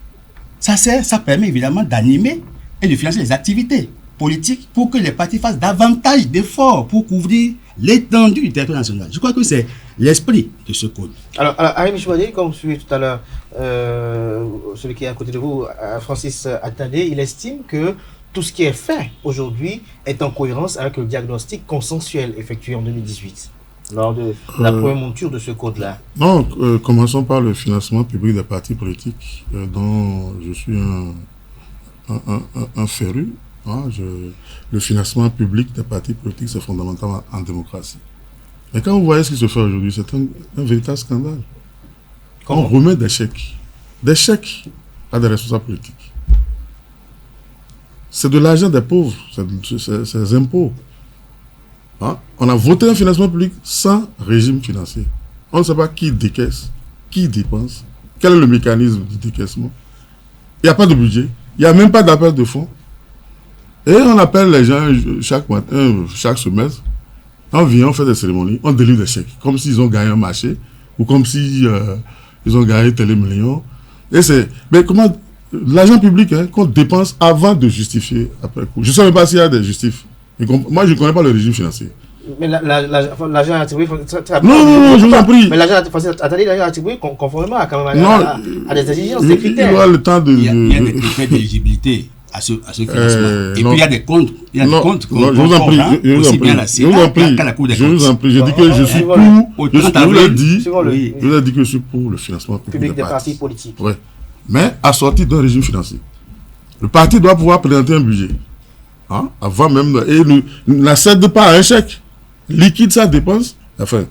Ça permet évidemment d'animer et de financer les activités politiques pour que les partis fassent davantage d'efforts pour couvrir l'étendue du territoire national. Je crois que c'est l'esprit de ce code. Alors Harim Chouadé, comme vous suivez tout à l'heure, celui qui est à côté de vous, Francis Attadé, il estime que tout ce qui est fait aujourd'hui est en cohérence avec le diagnostic consensuel effectué en 2018, lors de la première monture de ce code-là. Non, commençons par le financement public des partis politiques, dont je suis un féru. Le financement public des partis politiques, c'est fondamental en démocratie. Mais quand vous voyez ce qui se fait aujourd'hui, c'est un véritable scandale. On remet des chèques à des responsables politiques. C'est de l'argent des pauvres, c'est des impôts. On a voté un financement public sans régime financier. On ne sait pas qui décaisse, qui dépense, quel est le mécanisme de décaissement. Il n'y a pas de budget, il n'y a même pas d'appel de fonds. Et on appelle les gens chaque matin, chaque semestre. On vient, on fait des cérémonies, on délivre des chèques, comme s'ils ont gagné un marché, ou comme si ils ont gagné tel million. Mais comment l'argent public qu'on dépense avant de justifier après coup. Je ne sais même pas s'il y a des justifs. Moi, je ne connais pas le régime financier. Mais l'argent attribué... Non, je vous en prie. Mais l'argent attribué conformément à des exigences, des critères. Il y a le temps de... Il y a des critères d'éligibilité à ce financement. Et puis il y a des comptes. Il y a des comptes je vous en prie. Je vous en prie. Je dis que je suis pour... Je vous ai dit que je suis pour le financement public des partis politiques. Oui. Mais assorti d'un régime financier. Le parti doit pouvoir présenter un budget. Avant même... Et n'accède pas à un chèque. Liquide sa dépense. Enfin,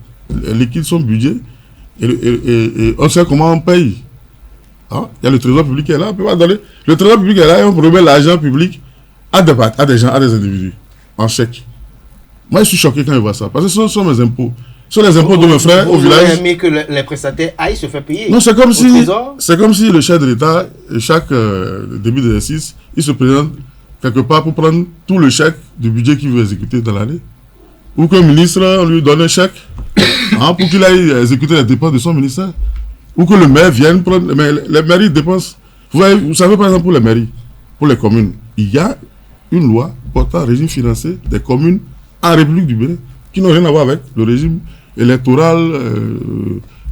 liquide son budget. Et on sait comment on paye. Il y a le trésor public qui est là, on peut pas donner. Le trésor public est là et on remet l'argent public à des gens, à des individus, en chèque. Moi, je suis choqué quand je vois ça, parce que ce sont mes impôts. sur les impôts de mes frères au village. Vous aimez que les prestataires aillent se faire payer? Non, c'est comme si le chef de l'État, chaque début d'exercice, il se présente quelque part pour prendre tout le chèque du budget qu'il veut exécuter dans l'année. Ou qu'un ministre, on lui donne un chèque pour qu'il aille exécuter les dépenses de son ministère. Ou que le maire vienne prendre... Mais les mairies dépensent... Vous savez, par exemple, pour les mairies, pour les communes, il y a une loi portant régime financier des communes en République du Bénin qui n'ont rien à voir avec le régime électoral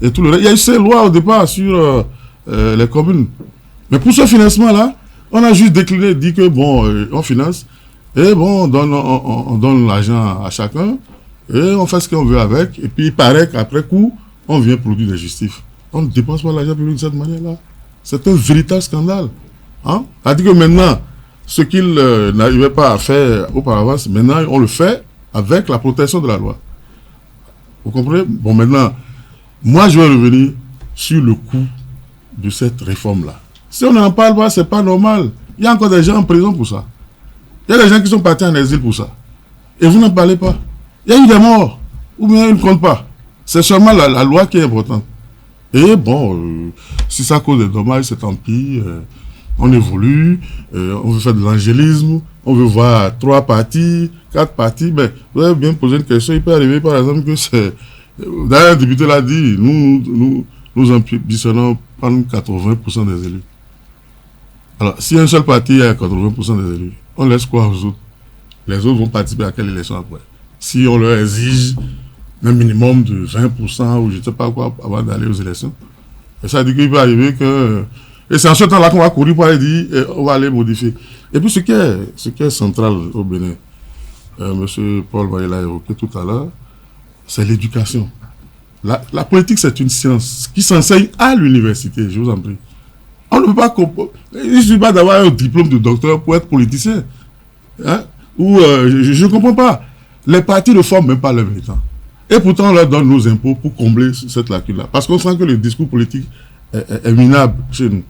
et tout le reste. Il y a eu ces lois au départ sur les communes. Mais pour ce financement-là, on a juste décliné, dit que bon, on finance, et bon, on donne l'argent à chacun, et on fait ce qu'on veut avec, et puis il paraît qu'après coup, on vient produire des justifs. On ne dépense pas l'argent public de cette manière-là. C'est un véritable scandale. C'est-à-dire que maintenant, ce qu'il n'arrivait pas à faire auparavant, maintenant on le fait avec la protection de la loi. Vous comprenez? Bon, maintenant, moi je vais revenir sur le coût de cette réforme-là. Si on n'en parle pas, c'est pas normal. Il y a encore des gens en prison pour ça. Il y a des gens qui sont partis en exil pour ça. Et vous n'en parlez pas. Il y a eu des morts. Ou bien ils ne comptent pas. C'est seulement la loi qui est importante. Et bon, si ça cause des dommages, c'est tant pis. On évolue. On veut faire de l'angélisme. On veut voir 3 partis, 4 partis. Mais vous avez bien posé une question. Il peut arriver, par exemple, que c'est... D'ailleurs, un député l'a dit. Nous ambitionnons prendre 80% des élus. Alors, si un seul parti a 80% des élus, on laisse quoi aux autres? Les autres vont participer à quelle élection après? Si on leur exige un minimum de 20% ou je ne sais pas quoi avant d'aller aux élections. Et ça dit qu'il peut arriver que... Et c'est en ce temps-là qu'on va courir pour aller dire on va aller modifier. Et puis ce qui est central au Bénin, M. Paul Baye l'a évoqué tout à l'heure, c'est l'éducation. La politique, c'est une science qui s'enseigne à l'université, je vous en prie. On ne peut pas... Il ne suffit pas d'avoir un diplôme de docteur pour être politicien. Je ne comprends pas. Les partis ne forment même pas leurs militants. Et pourtant, on leur donne nos impôts pour combler cette lacune-là. Parce qu'on sent que le discours politique est minable chez nous.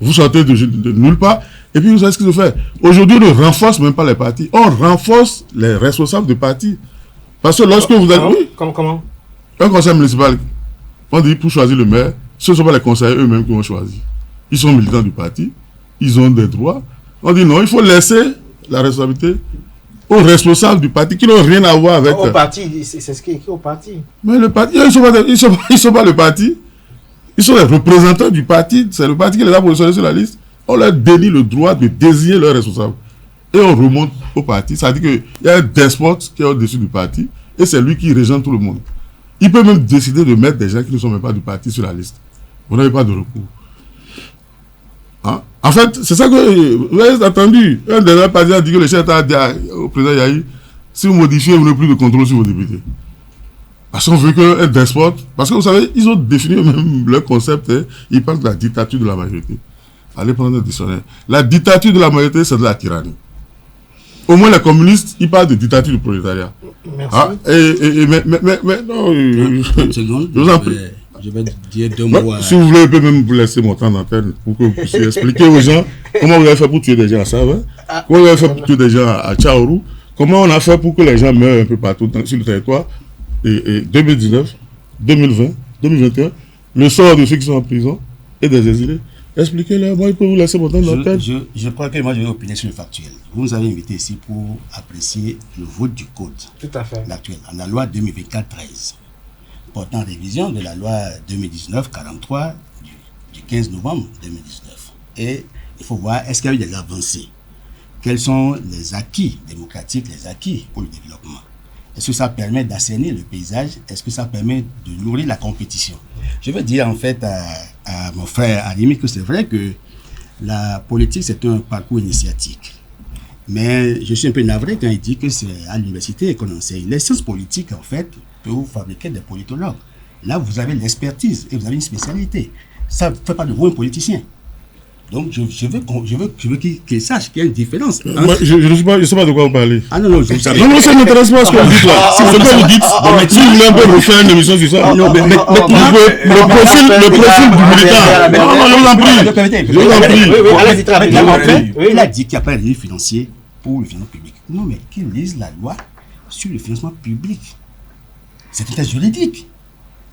Vous sortez de nulle part. Et puis, vous savez ce qu'ils ont fait. Aujourd'hui, on ne renforce même pas les partis. On renforce les responsables de partis. Parce que lorsque vous êtes... Comment Un conseil municipal, on dit pour choisir le maire, ce ne sont pas les conseillers eux-mêmes qui vont choisir. Ils sont militants du parti, ils ont des droits. On dit non, il faut laisser la responsabilité aux responsables du parti qui n'ont rien à voir avec... Au parti, c'est ce qui est écrit au parti. Mais le parti, ils sont pas le parti. Ils sont les représentants du parti. C'est le parti qui les a positionnés sur la liste. On leur dénie le droit de désigner leurs responsables. Et on remonte au parti. Ça veut dire qu'il y a un despote qui est au-dessus du parti et c'est lui qui régente tout le monde. Il peut même décider de mettre des gens qui ne sont même pas du parti sur la liste. Vous n'avez pas de recours. En fait, c'est ça que vous avez entendu. Un des partis a dit que le chef a dit au président Yahi, si vous modifiez, vous n'avez plus de contrôle sur vos députés. Parce qu'on veut qu'un despote, parce que vous savez, ils ont défini même leur concept, ils parlent de la dictature de la majorité. Allez prendre un dictionnaire. La dictature de la majorité, c'est de la tyrannie. Au moins les communistes, ils parlent de dictature du prolétariat. Merci. Mais non, je vous en prie. Je vais dire 2 mots. Si vous voulez, je peux même vous laisser mon temps d'antenne pour que vous puissiez expliquer aux gens comment vous avez fait pour tuer des gens à Sava, comment vous avez fait pour tuer des gens à Tchaourou, comment on a fait pour que les gens meurent un peu partout sur le territoire. Et 2019, 2020, 2021, le sort de ceux qui sont en prison et des exilés. Expliquez-leur, moi, je peux vous laisser mon temps d'antenne. Je crois que moi, je vais opiner sur le factuel. Vous nous avez invité ici pour apprécier le vote du code. Tout à fait. L'actuel, la loi 2024-13. Portant révision de la loi 2019-43 du 15 novembre 2019. Et il faut voir, est-ce qu'il y a eu des avancées? Quels sont les acquis démocratiques, les acquis pour le développement? Est-ce que ça permet d'assainir le paysage? Est-ce que ça permet de nourrir la compétition? Je veux dire en fait à mon frère Arimi que c'est vrai que la politique c'est un parcours initiatique. Mais je suis un peu navré quand il dit que c'est à l'université qu'on enseigne. Les sciences politiques, en fait, peuvent vous fabriquer des politologues. Là, vous avez l'expertise et vous avez une spécialité. Ça ne fait pas de vous un politicien. Donc, je veux qu'il sache qu'il y a une différence. Moi, je ne sais pas de quoi vous parlez. Ah non, ça m'intéresse pas ce que vous dites là. Ce que vous dites, si vous voulez un peu refaire une émission sur ça. Non, mais le profil du militant. Je vous en prie. Il a dit qu'il n'y a pas de livre financier pour le financement public. Non, mais qu'il lise la loi sur le financement public. C'est un texte juridique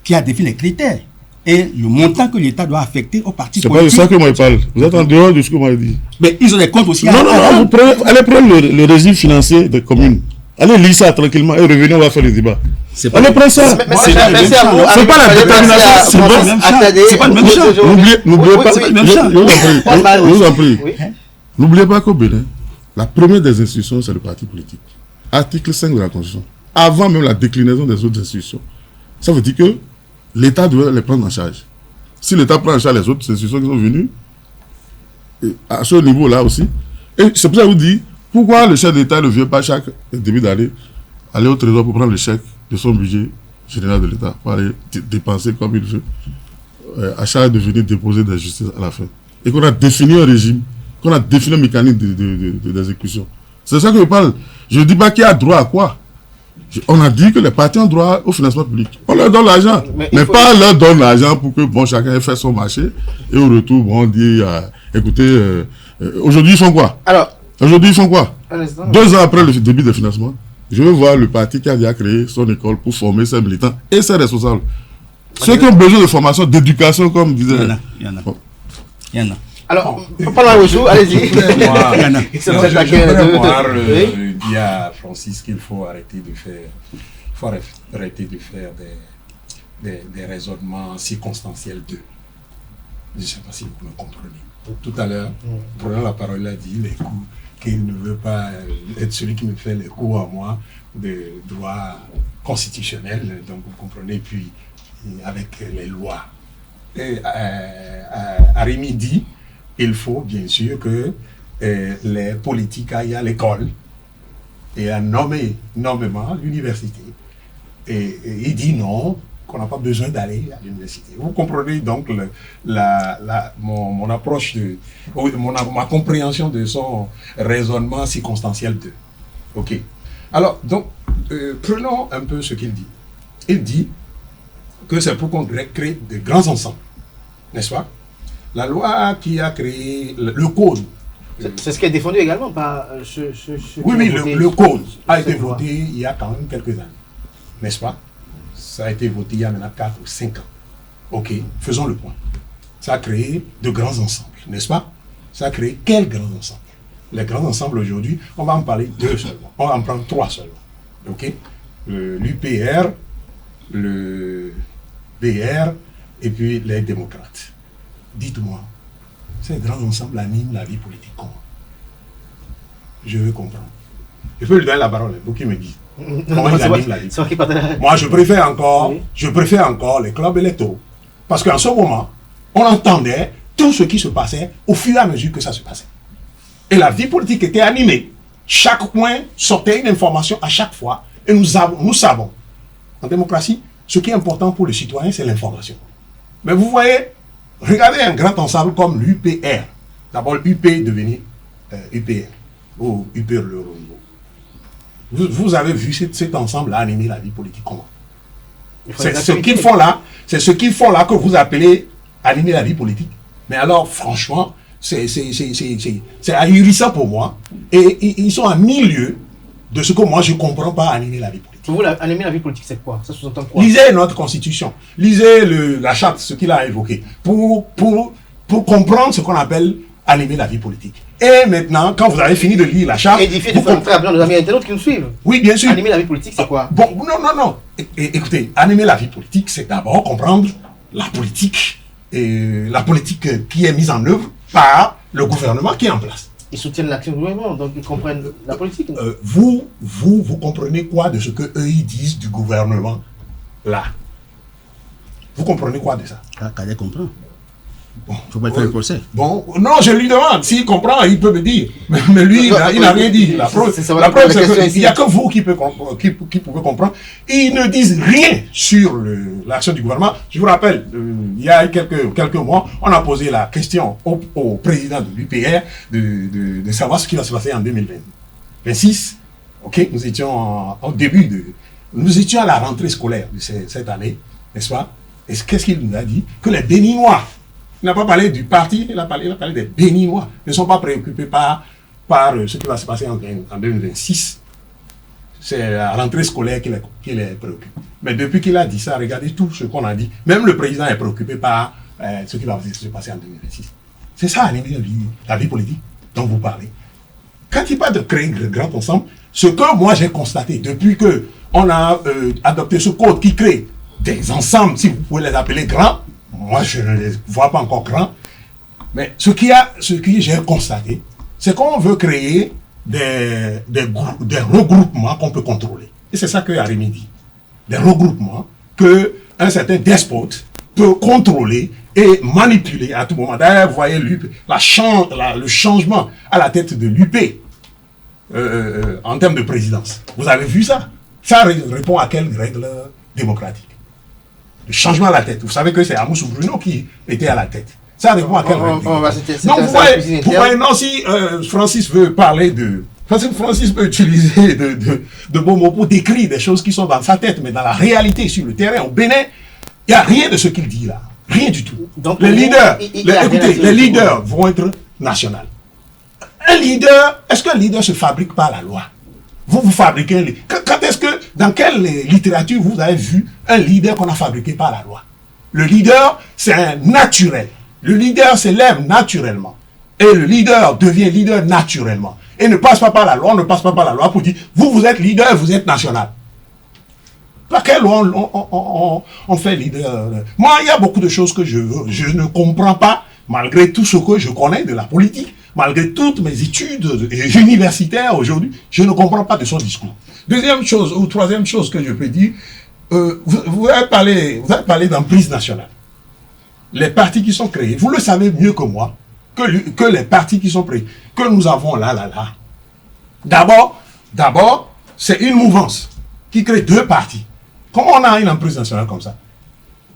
qui a défini les critères et le montant que l'État doit affecter aux partis politiques. C'est pas de ça que moi je parle. Vous êtes en dehors de ce que moi je dis. Mais ils ont des comptes aussi. Non, allez prendre le régime financier des communes. Allez lire ça tranquillement et revenez, on va faire le débat. Allez prendre ça. C'est pas la détermination. C'est pas le même champ. N'oubliez pas. C'est pas le même champ. Je vous en prie. N'oubliez pas qu'au Bénin, la première des institutions, c'est le parti politique. Article 5 de la Constitution. Avant même la déclinaison des autres institutions. Ça veut dire que l'État doit les prendre en charge. Si l'État prend en charge les autres institutions qui sont venues, à ce niveau-là aussi, et c'est pour ça que je vous dis, pourquoi le chef d'État ne vient pas chaque début d'année aller au trésor pour prendre le chèque de son budget général de l'État, pour aller dépenser comme il veut, à charge de venir déposer des justices à la fin. Et qu'on a défini un régime, qu'on a défini un mécanisme d'exécution. C'est ça que je parle. Je ne dis pas qui a droit à quoi. On a dit que les partis ont droit au financement public. On leur donne l'argent. Mais pas leur donne l'argent pour que chacun ait fait son marché. Et au retour, on dit, écoutez, aujourd'hui ils font quoi? Aujourd'hui ils font quoi? 2 ans après le début des financements, je veux voir le parti qui a déjà créé son école pour former ses militants et ses responsables. Ceux qui ont besoin de formation, d'éducation, comme disait... Il y en a. Alors, pendant le jour, allez-y. Je dis à Francis qu'il faut arrêter de faire des raisonnements circonstanciels d'eux. Je ne sais pas si vous me comprenez. Tout à l'heure, prenant la parole, il a dit les coups, qu'il ne veut pas être celui qui me fait les coups à moi de droit constitutionnel. Donc vous comprenez, puis avec les lois. Et Arimi dit il faut bien sûr que les politiques aillent à l'école et à nommer nommément l'université. Et il dit non, qu'on n'a pas besoin d'aller à l'université. Vous comprenez donc mon approche, ma compréhension de son raisonnement circonstanciel de. Ok. Alors, donc, prenons un peu ce qu'il dit. Il dit que c'est pour qu'on crée de grands ensembles, n'est-ce pas? La loi qui a créé le code. C'est ce qui est défendu également par oui, le code a été voté il y a quand même quelques années, n'est-ce pas? Ça a été voté il y a maintenant 4 ou 5 ans. Ok, faisons le point. Ça a créé de grands ensembles, n'est-ce pas? Ça a créé quels grands ensembles? Les grands ensembles aujourd'hui, on va en parler 2 seulement. On va en prendre 3 seulement. Ok? L'UPR, le BR et puis les démocrates. Dites-moi, ces grands ensembles animent la vie politique comment? Je veux comprendre. Je peux lui donner la parole, vous qui me dites. Comment ils animent la vie politique? Moi, je préfère encore les clubs électoraux. Parce qu'en ce moment, on entendait tout ce qui se passait au fur et à mesure que ça se passait. Et la vie politique était animée. Chaque coin sortait une information à chaque fois. Et nous savons, en démocratie, ce qui est important pour le citoyen, c'est l'information. Mais vous voyez, regardez un grand ensemble comme l'UPR. D'abord, UP est devenu UPR, ou UPR le renouveau. Vous avez vu cet ensemble animer la vie politique comment? C'est ce qu'ils font là, que vous appelez animer la vie politique. Mais alors, franchement, c'est ahurissant pour moi. Et ils sont à milieu de ce que moi je ne comprends pas animer la vie politique. Pour vous, animer la vie politique, c'est quoi? Ça sous-entend quoi? Lisez notre constitution, lisez la charte, ce qu'il a évoqué, pour comprendre ce qu'on appelle animer la vie politique. Et maintenant, quand vous avez fini de lire la charte... Édifier de façon très bien nos amis internautes qui nous suivent. Oui, bien sûr. Animer la vie politique, c'est quoi? Bon, non. Écoutez, animer la vie politique, c'est d'abord comprendre la politique qui est mise en œuvre par le gouvernement qui est en place. Ils soutiennent l'action du gouvernement, donc ils comprennent la politique. Vous comprenez quoi de ce que eux ils disent du gouvernement là? Vous comprenez quoi de ça? Kadé comprend. Bon, il ne faut pas faire le procès. Bon, non, je lui demande. S'il comprend, il peut me dire. Mais lui, il n'a rien dit. La preuve, c'est qu'il n'y a que vous qui pouvez comprendre. Ils ne disent rien sur l'action du gouvernement. Je vous rappelle, il y a quelques mois, on a posé la question au président de l'UPR de savoir ce qui va se passer en 2026. Ok, nous étions nous étions à la rentrée scolaire de cette année, n'est-ce pas? Et qu'est-ce qu'il nous a dit? Que les Béninois, il n'a pas parlé du parti, il a parlé des Béninois, ne sont pas préoccupés par ce qui va se passer en 2026. c'est la rentrée scolaire qui les préoccupe. Mais depuis qu'il a dit ça, regardez tout ce qu'on a dit. Même le président est préoccupé par ce qui va se passer en 2026. C'est ça la vie politique dont vous parlez. Quand il parle de créer le grand ensemble, ce que moi j'ai constaté depuis que on a adopté ce code qui crée des ensembles, si vous pouvez les appeler grands, moi je ne les vois pas encore grands, mais ce que j'ai constaté, c'est qu'on veut créer des regroupements qu'on peut contrôler. Et c'est ça que Arimi dit. Des regroupements qu'un certain despote peut contrôler et manipuler à tout moment. D'ailleurs, vous voyez le changement à la tête de l'UP en termes de présidence. Vous avez vu ça? Ça répond à quelle règle démocratique? Le changement à la tête. Vous savez que c'est Amoussou Bruno qui était à la tête. Ça répond à quelle règle démocratique? Donc vous voyez, non, si Francis veut parler de... Francis peut utiliser de beaux mots pour décrire des choses qui sont dans sa tête, mais dans la réalité, sur le terrain, au Bénin, il n'y a rien de ce qu'il dit là. Rien du tout. Donc, les leaders vont être nationaux. Un leader, est-ce qu'un leader se fabrique par la loi? Vous fabriquez un leader. Quand est-ce que, dans quelle littérature vous avez vu un leader qu'on a fabriqué par la loi? Le leader, c'est un naturel. Le leader s'élève naturellement. Et le leader devient leader naturellement. Et ne passe pas par la loi, on ne passe pas par la loi pour dire, vous êtes leader, vous êtes national. Par quelle loi on fait leader? Moi, il y a beaucoup de choses que je ne comprends pas, malgré tout ce que je connais de la politique, malgré toutes mes études universitaires aujourd'hui, je ne comprends pas de son discours. Deuxième chose, ou troisième chose que je peux dire, vous avez parlé d'emprise nationale. Les partis qui sont créés, vous le savez mieux que moi, que les partis qui sont créés, que nous avons là. D'abord, c'est une mouvance qui crée deux partis. Comment on a une emprise nationale comme ça?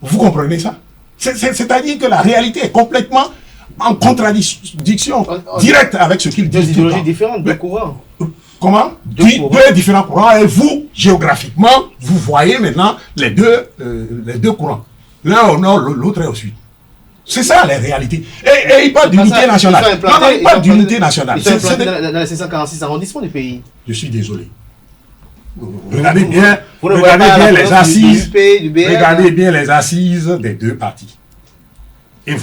Vous comprenez ça? C'est-à-dire que la réalité est complètement en contradiction directe avec ce qu'il dit. Deux idéologies différentes, deux courants. Comment? Deux différents courants. Et vous, géographiquement, vous voyez maintenant les deux courants. L'un au nord, l'autre est au sud. C'est ça la réalité. Et il parle d'unité nationale. Non, il parle d'unité nationale. Ils sont implantés dans les 546 arrondissements du pays. Je suis désolé. Regardez bien les assises. Regardez bien les assises des deux partis. Et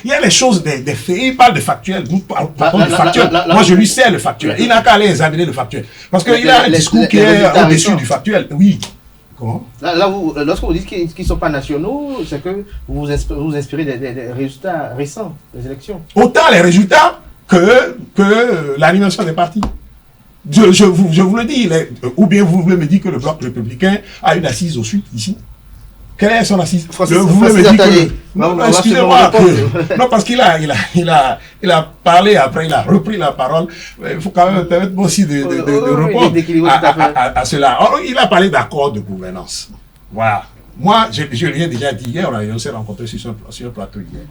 il y a les choses, des faits. Il parle de factuel. Nous parlons de factuel. Moi, je lui sais le factuel. Il n'a qu'à aller examiner le factuel. Parce qu'il a un discours qui est au-dessus du factuel. Oui. Comment? Lorsque vous dites qu'ils ne sont pas nationaux, c'est que vous vous inspirez des résultats récents des élections. Autant les résultats que l'animation des partis. Je vous le dis, ou bien vous voulez me dire que le bloc républicain a une assise au sud, ici. Quelle est son assise? Vous voulez me dire que... Non, excusez-moi. Non, parce qu'il a parlé après, il a repris la parole. Il faut quand même permettre aussi de répondre à cela. Alors, il a parlé d'accord de gouvernance. Voilà. Moi, je l'ai déjà dit hier, on s'est rencontrés sur un plateau hier,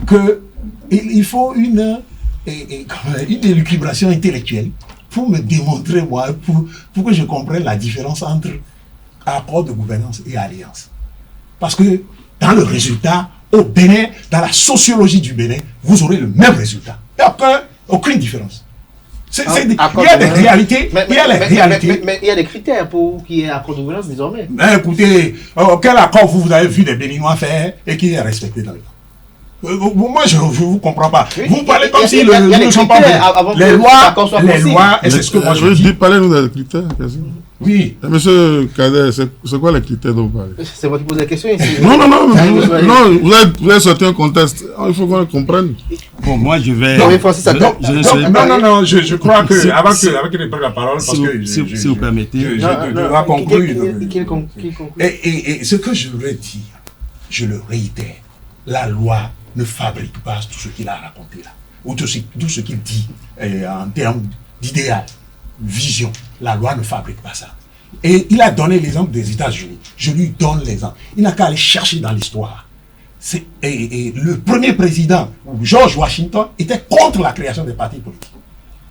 qu'il faut une élucubration intellectuelle pour me démontrer, moi, pour que je comprenne la différence entre accord de gouvernance et alliance. Parce que dans le résultat, au Bénin, dans la sociologie du Bénin, vous aurez le même résultat. Il n'y a aucune différence. Il y a des réalités. Mais il y a des critères pour qu'il y ait un accord de gouvernance désormais. Mais écoutez, quel accord vous avez vu des Béninois faire et qui est respecté dans le temps? Moi, je ne vous comprends pas. Vous parlez comme si nous ne sommes pas les lois, et c'est ce que moi je dis. Parlez-nous des critères, quasi. Oui. Monsieur Kader, c'est quoi les critères dont vous parlez? C'est moi qui pose la question ici. Non, vous avez sorti un contexte. Il faut qu'on le comprenne. Bon, moi, je vais... Non, je crois que, avant qu'il prenne la parole, parce que... Si vous permettez... Je dois conclure. Et ce que je voudrais dire, je le réitère, la loi ne fabrique pas tout ce qu'il a raconté là, ou tout ce qu'il dit en termes d'idéal, vision. La loi ne fabrique pas ça. Et il a donné l'exemple des États-Unis. Je lui donne l'exemple. Il n'a qu'à aller chercher dans l'histoire. Et le premier président, George Washington, était contre la création des partis politiques.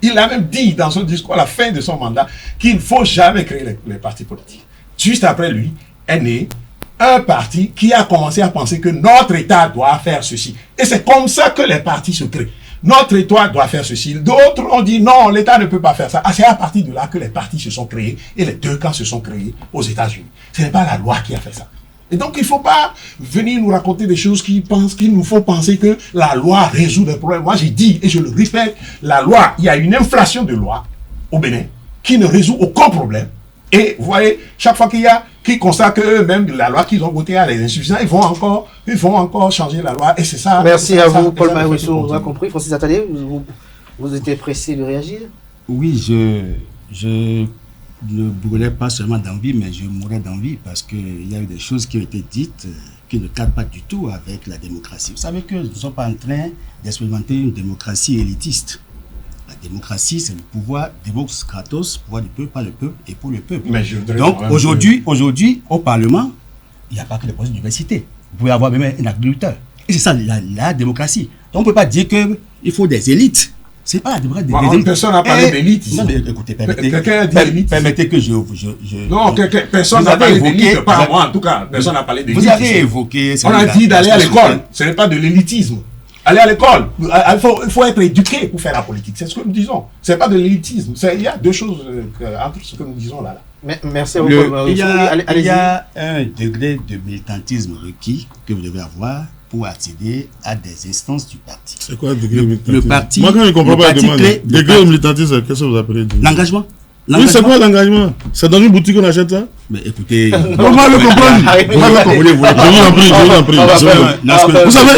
Il a même dit dans son discours à la fin de son mandat qu'il ne faut jamais créer les partis politiques. Juste après lui est né un parti qui a commencé à penser que notre État doit faire ceci. Et c'est comme ça que les partis se créent. notre État doit faire ceci. D'autres ont dit non, l'État ne peut pas faire ça. C'est à partir de là que les partis se sont créés et les deux camps se sont créés aux États-Unis. Ce n'est pas la loi qui a fait ça. Et donc, il ne faut pas venir nous raconter des choses qui nous font penser que la loi résout les problèmes. Moi, j'ai dit, et je le répète, la loi, il y a une inflation de loi au Bénin qui ne résout aucun problème. Et vous voyez, chaque fois qu'il y a qui constatent qu'eux-mêmes, la loi qu'ils ont votée a les insuffisants, ils vont encore changer la loi. Et c'est ça. Merci à vous, Paul Maïwissou. Vous avez compris, Francis Attalé, vous étiez pressé de réagir? Oui, je ne brûlais pas seulement d'envie, mais je mourais d'envie parce qu'il y a eu des choses qui ont été dites qui ne cadrent pas du tout avec la démocratie. Vous savez que nous ne sommes pas en train d'expérimenter une démocratie élitiste. La démocratie, c'est le pouvoir Demos Kratos, pouvoir du peuple, par le peuple et pour le peuple. Donc aujourd'hui, au Parlement, il n'y a pas que les projets d'université. Vous pouvez avoir même un agriculteur. Et c'est ça la démocratie. Donc on ne peut pas dire qu'il faut des élites. C'est pas la démocratie des élites. Personne n'a parlé d'élite ici. Non, mais écoutez, permettez que je... Non, personne n'a parlé d'élite, pas moi en tout cas. Personne n'a parlé d'élite. Vous avez évoqué... On a dit d'aller à l'école. Ce n'est pas de l'élitisme. Aller à l'école. Il faut être éduqué pour faire la politique. C'est ce que nous disons. Ce n'est pas de l'élitisme. Il y a deux choses entre ce que nous disons là. Merci à vous. Il y a un degré de militantisme requis que vous devez avoir pour accéder à des instances du parti. C'est quoi le degré de militantisme? Le parti... Moi, quand je ne comprends pas la demande, degré de militantisme, qu'est-ce que vous appelez? L'engagement. Oui, c'est quoi l'engagement? C'est dans une boutique qu'on achète ça? Mais écoutez... Comment le comprendre? Je vous en prie. Vous savez,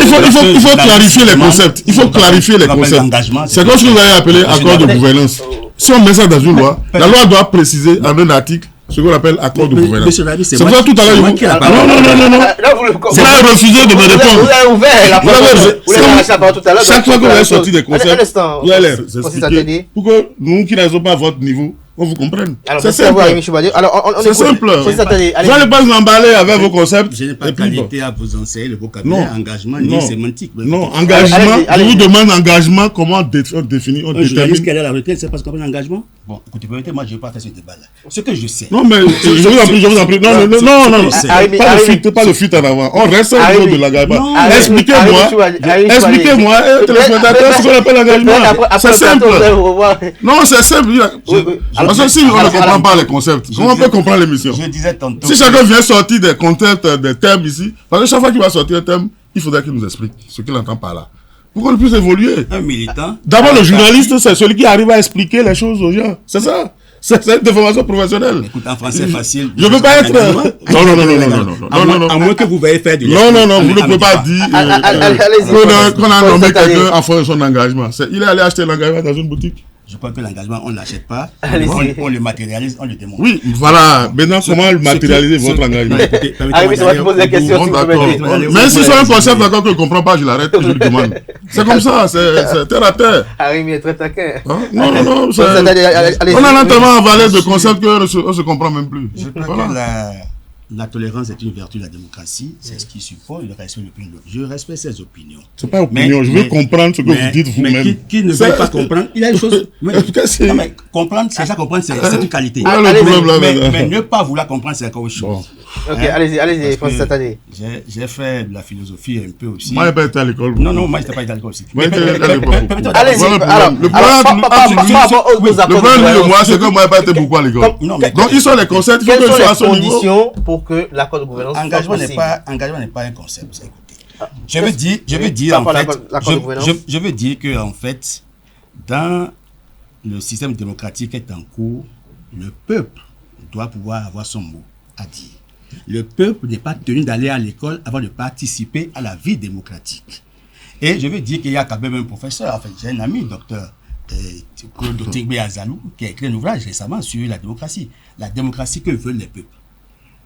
il faut clarifier les concepts. Il faut clarifier les concepts. C'est comme ce que vous avez appelé accord de gouvernance. Si on met ça dans une loi, la loi doit préciser en un article ce qu'on appelle accord de gouvernance. C'est pour ça tout à l'heure, non. Vous avez refusé de me répondre. Vous avez ouvert la parole. Vous avez arraché la parole tout à l'heure. Chaque fois que vous avez sorti des concepts, vous allez les expliquer pour que nous qui n'avons pas à votre niveau, on vous comprenne. C'est simple. C'est simple. Vous n'allez pas vous emballer avec vos concepts. Je n'ai pas de qualité à vous enseigner le vocabulaire, engagement, ni sémantique. Non, engagement. Je vous demande engagement, comment définir, on détermine. Quelle est la retraite, c'est parce qu'on parle d'engagement. Bon, écoutez, permettez-moi, je ne vais pas faire ce débat-là. Ce que je sais. Non, mais je vous en prie. Non. Pas le fuite en avant. On reste au niveau de l'engagement. Expliquez-moi, téléspectateurs, ce qu'on appelle l'engagement. C'est simple. Non, c'est simple. Parce que si on ne comprend pas les concepts, comment on peut comprendre l'émission? Je disais tantôt. Si chacun vient sortir des concepts, des termes ici, parce que chaque fois qu'il va sortir un terme, il faudrait qu'il nous explique ce qu'il entend par là. Pour qu'on puisse évoluer. Un militant. D'abord, le journaliste, c'est celui qui arrive à expliquer les choses aux gens. C'est ça. C'est une déformation professionnelle. Écoute, en français facile. Je ne peux pas être. Non. À moins que vous veuillez faire du. Non, vous ne pouvez pas dire qu'on a nommé quelqu'un en fonction de son engagement. Il est allé acheter l'engagement dans une boutique. Je crois que l'engagement, on ne l'achète pas. On le matérialise, on le démontre. Oui, voilà. Maintenant, comment matérialiser votre engagement? Mais ça va te poser la question. Même si c'est un concept d'accord que je ne comprends pas, je l'arrête et je lui demande. C'est comme ça, c'est terre à terre. Arimi est très taquin. Non. On a tellement avalé de concepts qu'on ne se comprend même plus. Je crois que la tolérance est une vertu de la démocratie, c'est ce qui suppose le respect de l'opinion. Je respecte ses opinions. C'est pas opinion, je veux comprendre ce que vous dites vous-même. Qui ne veut pas comprendre, il y a une chose. Comprendre, c'est ça, comprendre, c'est une qualité. Mais ne pas vouloir comprendre, c'est encore autre chose. Ok, allez-y, Francis Attalé. J'ai fait de la philosophie un peu aussi. Moi, je n'ai pas été à l'école. Non, moi, je n'étais pas à l'école aussi. Allez-y, le problème de moi, c'est que moi, je n'ai pas été beaucoup à l'école. Donc, ils sont les concepts, il faut que je sois à ce niveau. Pour que l'accord de gouvernance soit possible. Engagement n'est pas un concept. Écoutez, je veux dire que en fait, dans le système démocratique qui est en cours, le peuple doit pouvoir avoir son mot à dire. Le peuple n'est pas tenu d'aller à l'école avant de participer à la vie démocratique. Et je veux dire qu'il y a quand même un professeur, en fait, j'ai un ami, docteur Claude Tingbe Azalou, qui a écrit un ouvrage récemment sur la démocratie. La démocratie que veulent les peuples.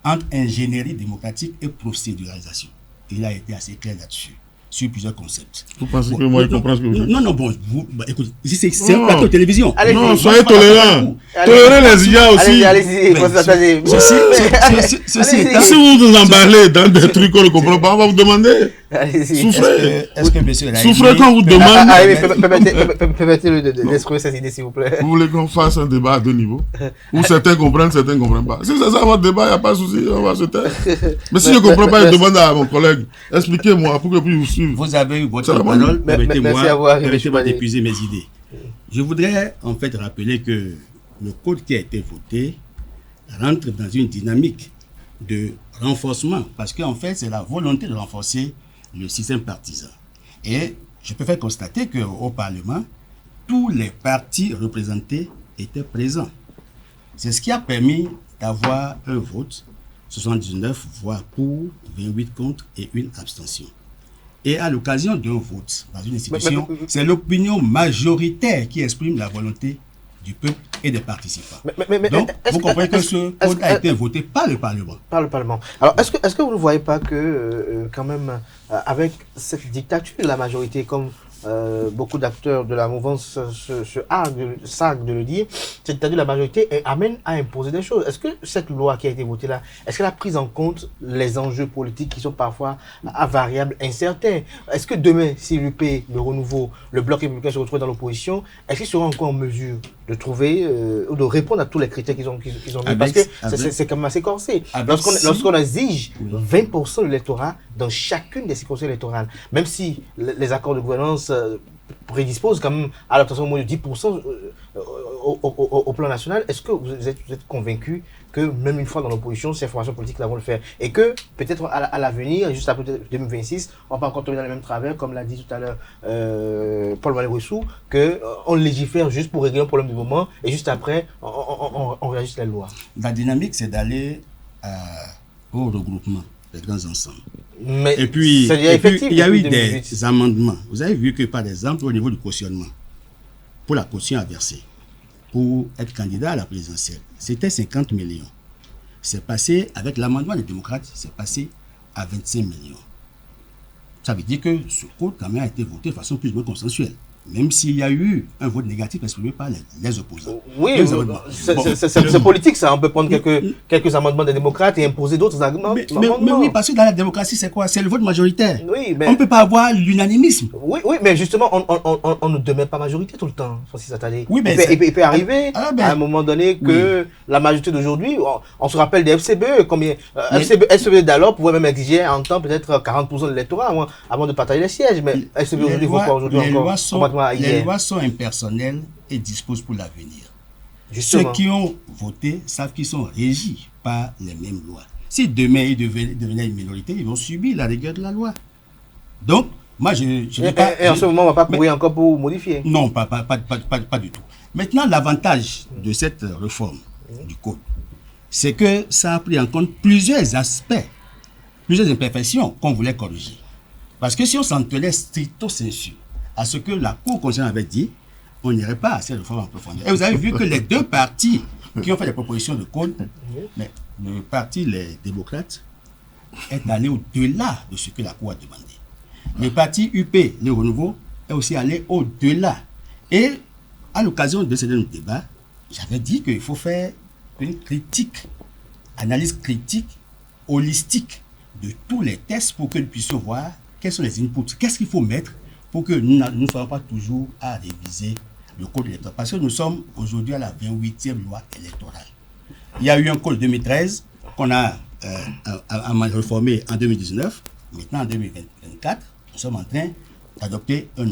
Entre ingénierie démocratique et procéduralisation. Il a été assez clair là-dessus, sur plusieurs concepts. Vous pensez que moi, je comprends ce que vous dites? Non, écoutez, c'est un plateau de télévision. Non, soyez tolérants. Tolérez les IA aussi. Allez-y, ceci étant... Si vous nous emballez dans des trucs qu'on ne comprend pas, on va vous demander. Allez-y. Souffrez. Est-ce que monsieur Souffrez quand vous demandez. Permettez-le d'exprimer cette idée, s'il vous plaît. Vous voulez qu'on fasse un débat à deux niveaux où certains comprennent, certains ne comprennent pas. Si c'est ça votre débat, il n'y a pas de souci, on va se taire. Mais si je ne comprends pas, je demande à mon collègue, expliquez-moi pour que je puisse vous suivre. Vous avez eu votre C'est la parole, merci à vous, Henri permettez-moi Michoubadé. d'épuiser mes idées. Je voudrais en fait rappeler que le code qui a été voté rentre dans une dynamique de renforcement, parce qu'en fait, c'est la volonté de renforcer le système partisan. Et je peux faire constater qu'au Parlement, tous les partis représentés étaient présents. C'est ce qui a permis d'avoir un vote, 79 voix pour, 28 contre et une abstention. Et à l'occasion d'un vote dans une institution, c'est l'opinion majoritaire qui exprime la volonté du peuple et des participants. Donc, vous comprenez que ce code a été voté par le Parlement. Par le Parlement. Alors, est-ce que vous ne voyez pas que, quand même, avec cette dictature de la majorité, comme beaucoup d'acteurs de la mouvance se sarguent de le dire, c'est-à-dire la majorité amène à imposer des choses. Est-ce que cette loi qui a été votée là, est-ce qu'elle a pris en compte les enjeux politiques qui sont parfois à variables incertains? Est-ce que demain, si l'UP, le Renouveau, le Bloc républicain se retrouvent dans l'opposition, est-ce qu'ils seront encore en mesure de trouver ou de répondre à tous les critères qu'ils ont mis? Parce que c'est quand même assez corsé. Lorsqu'on exige 20% de l'électorat dans chacune des circonscriptions électorales, même si les accords de gouvernance prédisposent quand même à l'obtention au moins de 10% au plan national, est-ce que vous êtes convaincu que même une fois dans l'opposition, ces formations politiques vont le faire et que peut-être à l'avenir, juste après 2026, on va pas encore tomber dans le même travers, comme l'a dit tout à l'heure Paul-Marie Rousseau, qu'on légifère juste pour régler un problème du moment et juste après, on réajuste les lois. La dynamique, c'est d'aller au regroupement des grands ensembles. Mais et puis, effectif, il y a eu des amendements. Vous avez vu que, par exemple, au niveau du cautionnement, pour la caution à verser, pour être candidat à la présidentielle, c'était 50 millions. C'est passé, avec l'amendement des démocrates, c'est passé à 25 millions. Ça veut dire que ce code, quand même, a été voté de façon plus ou moins consensuelle. Même s'il y a eu un vote négatif exprimé par les opposants. Oui, c'est politique ça. On peut prendre quelques amendements des démocrates et imposer d'autres arguments. Mais oui, parce que dans la démocratie, c'est quoi? C'est le vote majoritaire. Oui, mais... On ne peut pas avoir l'unanimisme. Oui, mais justement, on ne demande pas majorité tout le temps. Oui, mais il peut arriver à un moment donné que la majorité d'aujourd'hui, on se rappelle des FCBE, combien FCBE d'alors pouvait même exiger en temps peut-être 40% de l'électorat avant de partager les sièges. Mais FCBE aujourd'hui, pourquoi aujourd'hui encore? Les lois sont impersonnelles et disposent pour l'avenir. Ceux qui ont voté savent qu'ils sont régis par les mêmes lois. Si demain ils devenaient une minorité, ils vont subir la rigueur de la loi. Donc, moi, je ne pas... Et en ce moment, on ne va pas courir encore pour modifier. Non, pas du tout. Maintenant, l'avantage de cette réforme du code, c'est que ça a pris en compte plusieurs aspects, plusieurs imperfections qu'on voulait corriger. Parce que si on s'en tenait stricto sensu à ce que la Cour constitutionnelle avait dit, on n'irait pas à cette réforme en profondeur. Et vous avez vu que les deux partis qui ont fait des propositions de code, mais le parti, les démocrates, est allé au-delà de ce que la Cour a demandé. Le parti UP, le Renouveau, est aussi allé au-delà. Et à l'occasion de ce débat, j'avais dit qu'il faut faire une analyse critique, holistique de tous les tests pour que nous puissions voir quels sont les inputs, qu'est-ce qu'il faut mettre pour que nous ne soyons pas toujours à réviser le code électoral. Parce que nous sommes aujourd'hui à la 28e loi électorale. Il y a eu un code 2013 qu'on a réformé en 2019. Maintenant, en 2024, nous sommes en train d'adopter un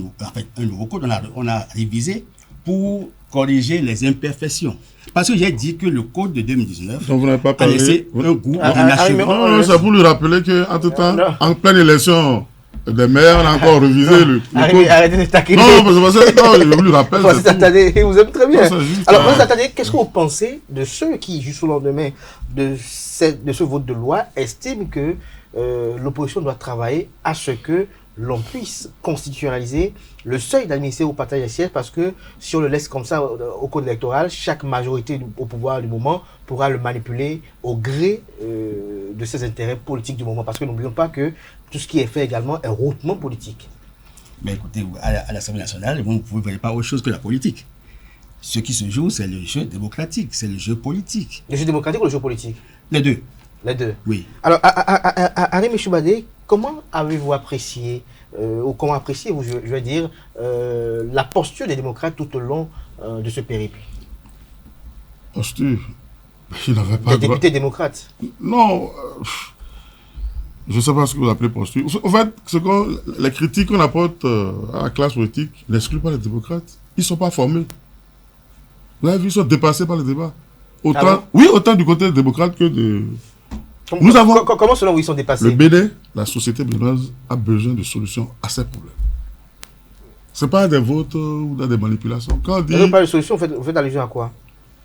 nouveau code. On a révisé pour corriger les imperfections. Parce que j'ai dit que le code de 2019 a laissé un goût d'inachevé. C'est pour lui rappeler qu'entre temps, en pleine élection des maires, on a encore révisé le code. Arrêtez de taquiner. Non, je lui rappelle. Vous aimez très bien. Alors, attendez, qu'est-ce que vous pensez de ceux qui, juste au lendemain de ce vote de loi, estiment que l'opposition doit travailler à ce que l'on puisse constitutionnaliser le seuil d'admission au partage des sièges, parce que si on le laisse comme ça au code électoral, chaque majorité au pouvoir du moment pourra le manipuler au gré de ses intérêts politiques du moment. Parce que n'oublions pas que tout ce qui est fait également est hautement politique. Mais écoutez, à l'Assemblée nationale, vous ne pouvez pas autre chose que la politique. Ce qui se joue, c'est le jeu démocratique, c'est le jeu politique. Le jeu démocratique ou le jeu politique? Les deux. Les deux. Oui. Alors, Henri Michoubadé, comment avez-vous apprécié, ou comment appréciez-vous, je veux dire, la posture des démocrates tout au long de ce périple? Posture? Il n'avait pas des députés démocrates? Non, je ne sais pas ce que vous appelez posture. En fait, les critiques qu'on apporte à la classe politique n'excluent pas les démocrates. Ils ne sont pas formés. Vous avez vu, ils sont dépassés par le débat. Autant, ah bon? Oui, autant du côté démocrate que de... Comment selon vous ils sont dépassés? Le Bénin, la société béninoise a besoin de solutions à ces problèmes. Ce n'est pas des votes ou des manipulations. Quand on dit... Vous parlez de solutions, vous faites allusion à quoi?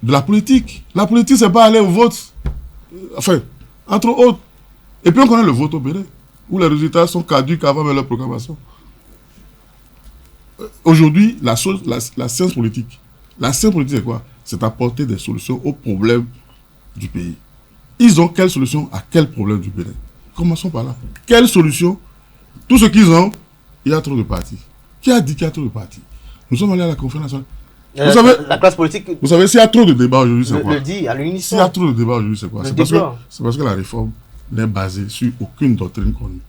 De la politique. La politique, ce n'est pas aller au vote. Enfin, entre autres. Et puis on connaît le vote au Bénin, où les résultats sont caducs avant même leur proclamation. Aujourd'hui, la science politique. La science politique, c'est quoi? C'est apporter des solutions aux problèmes du pays. Ils ont quelle solution à quel problème du Bénin? Commençons par là. Quelle solution? Tout ce qu'ils ont, il y a trop de partis. Qui a dit qu'il y a trop de partis? Nous sommes allés à la conférence nationale. Vous savez, la classe politique... Vous savez, s'il y a trop de débats aujourd'hui, c'est quoi? Le dit à l'unisson. S'il y a trop de débats aujourd'hui, c'est quoi? C'est parce que la réforme n'est basée sur aucune doctrine connue.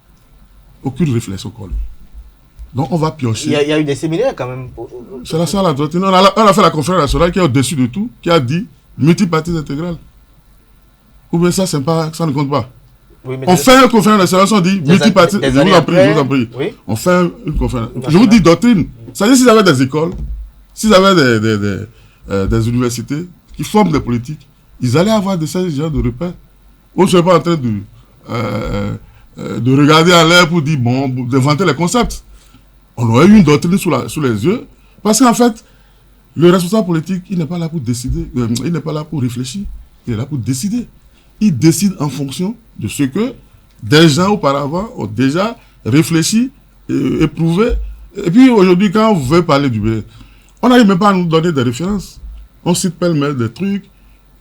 Aucune réflexion connue. Donc on va piocher. Il y a eu des séminaires quand même. C'est la seule doctrine. On a fait la conférence nationale qui est au-dessus de tout, qui a dit multipartite intégrale. Ou bien ça, ça ne compte pas. Oui, on fait une conférence nationale, on dit multipartite. Je vous en prie. Oui? On fait une conférence. Je vous dis doctrine. C'est-à-dire s'ils avaient des écoles, s'ils avaient des universités qui forment des politiques, ils allaient avoir ces genres de repères. On ne serait pas en train de regarder en l'air pour dire, bon, d'inventer les concepts. On aurait eu une doctrine sous les yeux. Parce qu'en fait, le responsable politique, il n'est pas là pour décider, il n'est pas là pour réfléchir, il est là pour décider. Il décide en fonction de ce que des gens auparavant ont déjà réfléchi, éprouvé. Et puis aujourd'hui, quand vous voulez parler du Bénin, on n'arrive même pas à nous donner des références. On cite pêle-mêle des trucs.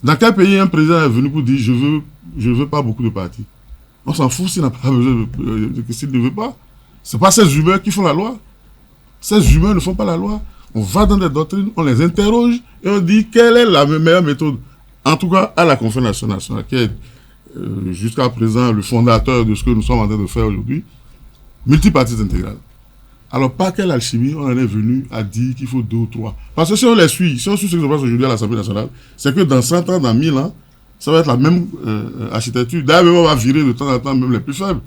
Dans quel pays un président est venu pour dire je veux pas beaucoup de partis? On s'en fout s'il n'a pas besoin s'il ne veut pas. Ce n'est pas ces humains qui font la loi. Ces humains ne font pas la loi. On va dans des doctrines, on les interroge et on dit quelle est la meilleure méthode. En tout cas, à la conférence nationale, qui est jusqu'à présent le fondateur de ce que nous sommes en train de faire aujourd'hui, multipartite intégrale. Alors, par quelle alchimie on en est venu à dire qu'il faut 2 ou 3? Parce que si on les suit, si on suit ce qui se passe aujourd'hui à l'Assemblée nationale, c'est que dans 100 ans, dans 1000 ans, ça va être la même architecture. D'ailleurs, on va virer de temps en temps même les plus faibles.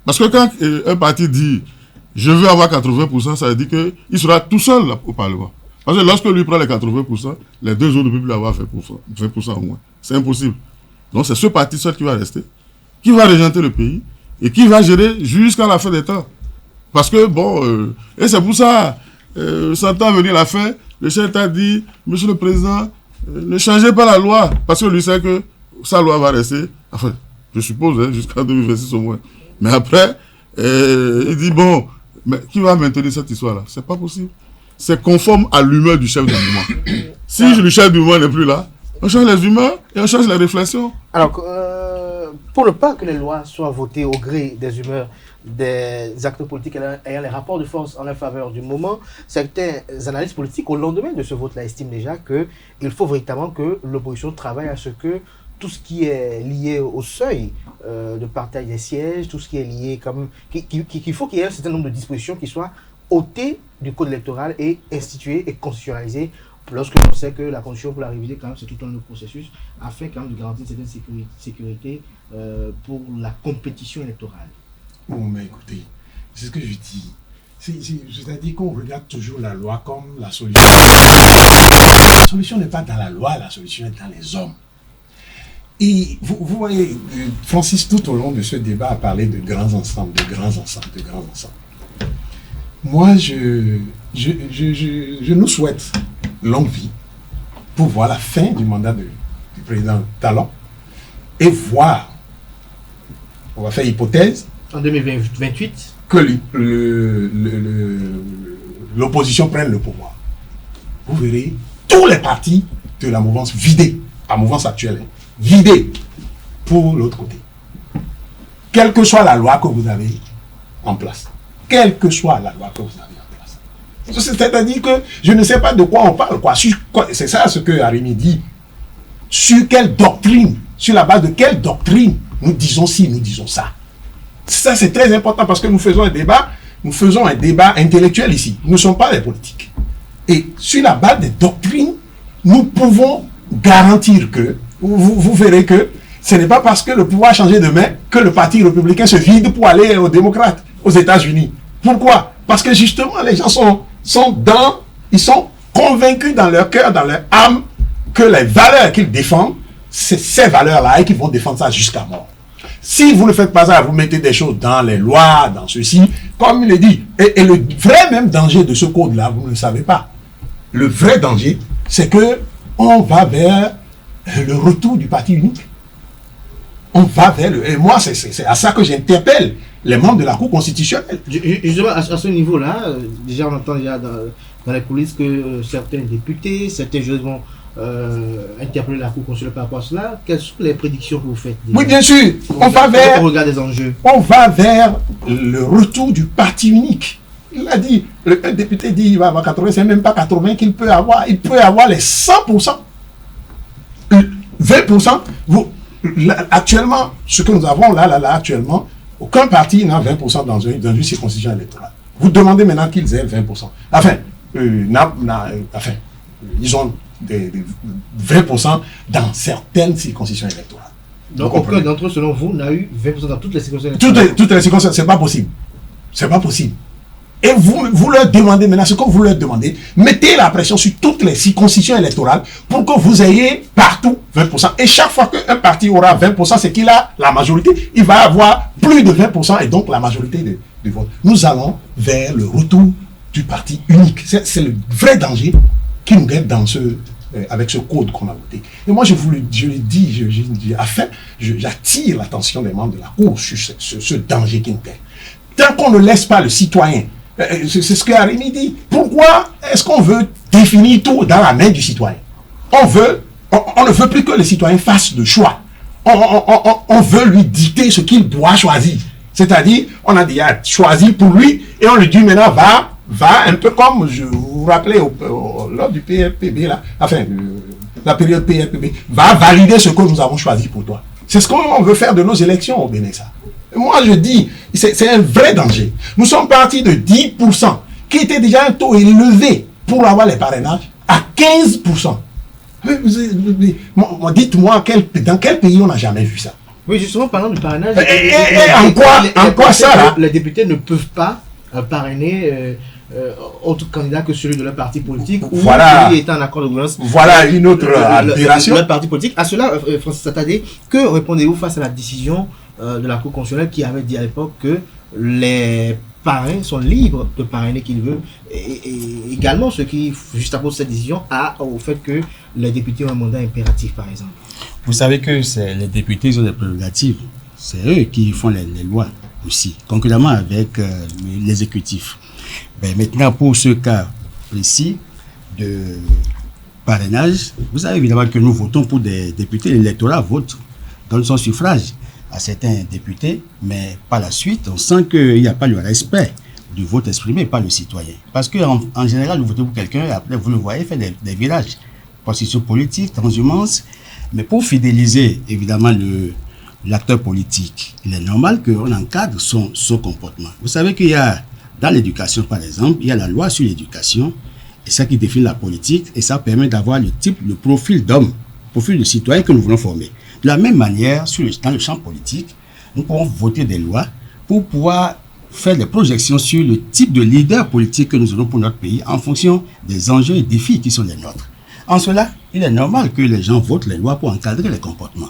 Parce que quand un parti dit « je veux avoir 80%», ça veut dire qu'il sera tout seul là, au Parlement. Parce que lorsque lui prend les 80%, les 2 autres ne peuvent plus avoir 20% au moins. C'est impossible. Donc c'est ce parti seul qui va rester, qui va régenter le pays et qui va gérer jusqu'à la fin des temps. Parce que, bon, et c'est pour ça, 100 ans venir la fin, le chef a dit, monsieur le président, ne changez pas la loi, parce que lui sait que sa loi va rester, enfin, je suppose, jusqu'en 2026 au moins. Mais après, il dit, bon, mais qui va maintenir cette histoire-là? C'est pas possible. C'est conforme à l'humeur du chef du mouvement. Si le chef du mouvement n'est plus là, on change les humeurs et on change les réflexions. Alors, pour ne pas que les lois soient votées au gré des humeurs des acteurs politiques ayant les rapports de force en leur faveur du moment, certains analystes politiques, au lendemain de ce vote-là, estiment déjà qu'il faut véritablement que l'opposition travaille à ce que tout ce qui est lié au seuil de partage des sièges, tout ce qui est lié comme qu'il faut qu'il y ait un certain nombre de dispositions qui soient ôtées du code électoral et instituées et constitutionnalisées lorsque on sait que la condition pour la réviser quand même c'est tout un autre processus afin quand même de garantir une certaine sécurité pour la compétition électorale. Bon, mais écoutez, c'est ce que je dis. C'est-à-dire qu'on regarde toujours la loi comme la solution. La solution n'est pas dans la loi, la solution est dans les hommes. Et vous voyez, Francis, tout au long de ce débat, a parlé de grands ensembles, de grands ensembles, de grands ensembles. Moi, je nous souhaite longue vie pour voir la fin du mandat du président Talon et voir, on va faire hypothèse, en 2028, que l'opposition prenne le pouvoir. Vous verrez tous les partis de la mouvance vidés, la mouvance actuelle, vidés pour l'autre côté. Quelle que soit la loi que vous avez en place. Quelle que soit la loi que vous avez en place. C'est-à-dire que je ne sais pas de quoi on parle. C'est ça ce que Arimi dit. Sur quelle doctrine, sur la base de quelle doctrine nous disons ci, nous disons ça. Ça, c'est très important parce que nous faisons un débat intellectuel ici. Nous ne sommes pas des politiques. Et sur la base des doctrines, nous pouvons garantir que, vous verrez que ce n'est pas parce que le pouvoir a changé de main que le parti républicain se vide pour aller aux démocrates, aux États-Unis. Pourquoi? Parce que justement, les gens ils sont convaincus dans leur cœur, dans leur âme, que les valeurs qu'ils défendent, c'est ces valeurs-là et qu'ils vont défendre ça jusqu'à mort. Si vous ne faites pas ça, vous mettez des choses dans les lois, dans ceci, comme il est dit. Et le vrai même danger de ce code-là, vous ne le savez pas. Le vrai danger, c'est que on va vers le retour du parti unique. On va vers et moi, c'est à ça que j'interpelle les membres de la Cour constitutionnelle. Justement, à ce niveau-là, déjà on entend déjà dans les coulisses que certains députés, certains juges vont interpeller la Cour constitutionnelle par rapport à cela. Quelles sont les prédictions que vous faites? Oui, bien sûr. On va vers le retour du parti unique. Il a dit, le député dit il va avoir 80, c'est même pas 80 qu'il peut avoir. Il peut avoir les 100%. 20%. Actuellement, ce que nous avons là, actuellement, aucun parti n'a 20% dans une circonscription électorale. Vous demandez maintenant qu'ils aient 20%. Enfin, ils ont des 20% dans certaines circonscriptions électorales. Donc aucun d'entre eux, selon vous, n'a eu 20% dans toutes les circonscriptions électorales. Toutes les circonscriptions, c'est pas possible. C'est pas possible. Et vous leur demandez maintenant, ce que vous leur demandez, mettez la pression sur toutes les circonscriptions électorales pour que vous ayez partout 20%. Et chaque fois qu'un parti aura 20%, c'est qu'il a la majorité. Il va avoir plus de 20% et donc la majorité de vote. Nous allons vers le retour du parti unique. C'est le vrai danger qui nous guette avec ce code qu'on a voté. Et moi, je le dis, j'attire l'attention des membres de la Cour sur ce danger qui nous guette. Tant qu'on ne laisse pas le citoyen, c'est ce que Arimi dit. Pourquoi est-ce qu'on veut définir tout dans la main du citoyen? On ne veut plus que le citoyen fasse le choix. On veut lui dicter ce qu'il doit choisir. C'est-à-dire, on a déjà choisi pour lui et on lui dit maintenant va un peu comme je vous rappelais lors du PRPB là, enfin la période PRPB, va valider ce que nous avons choisi pour toi. C'est ce qu'on veut faire de nos élections au Bénin, ça. Moi, je dis, c'est un vrai danger. Nous sommes partis de 10%, qui était déjà un taux élevé pour avoir les parrainages, à 15%. Dites-moi, dans quel pays on n'a jamais vu ça? Oui, justement, parlant du parrainage, en quoi ça, là? Les députés ne peuvent pas parrainer autre candidat que celui de leur parti politique, ou celui étant en accord de gouvernance. Voilà une autre aberration. Leur parti politique. À cela, Francis Satadé, que répondez-vous face à la décision de la Cour constitutionnelle qui avait dit à l'époque que les parrains sont libres de parrainer qu'ils veulent, et également ce qui, juste après cette décision, au fait que les députés ont un mandat impératif, par exemple? Vous savez que les députés, ils ont des prérogatives. C'est eux qui font les lois aussi, concurremment avec l'exécutif. Ben, maintenant, pour ce cas précis de parrainage, vous savez évidemment que nous votons pour des députés. L'électorat vote, donne son suffrage à certains députés, mais par la suite, on sent qu'il n'y a pas le respect du vote exprimé par le citoyen. Parce qu'en général, vous votez pour quelqu'un et après, vous le voyez faire des virages. Position politique, transhumance. Mais pour fidéliser, évidemment, l'acteur politique, il est normal qu'on encadre son comportement. Vous savez qu'il y a, dans l'éducation, par exemple, il y a la loi sur l'éducation, et ça qui définit la politique, et ça permet d'avoir le profil d'homme, profil de citoyen que nous voulons former. De la même manière, dans le champ politique, nous pouvons voter des lois pour pouvoir faire des projections sur le type de leader politique que nous aurons pour notre pays en fonction des enjeux et défis qui sont les nôtres. En cela, il est normal que les gens votent les lois pour encadrer les comportements.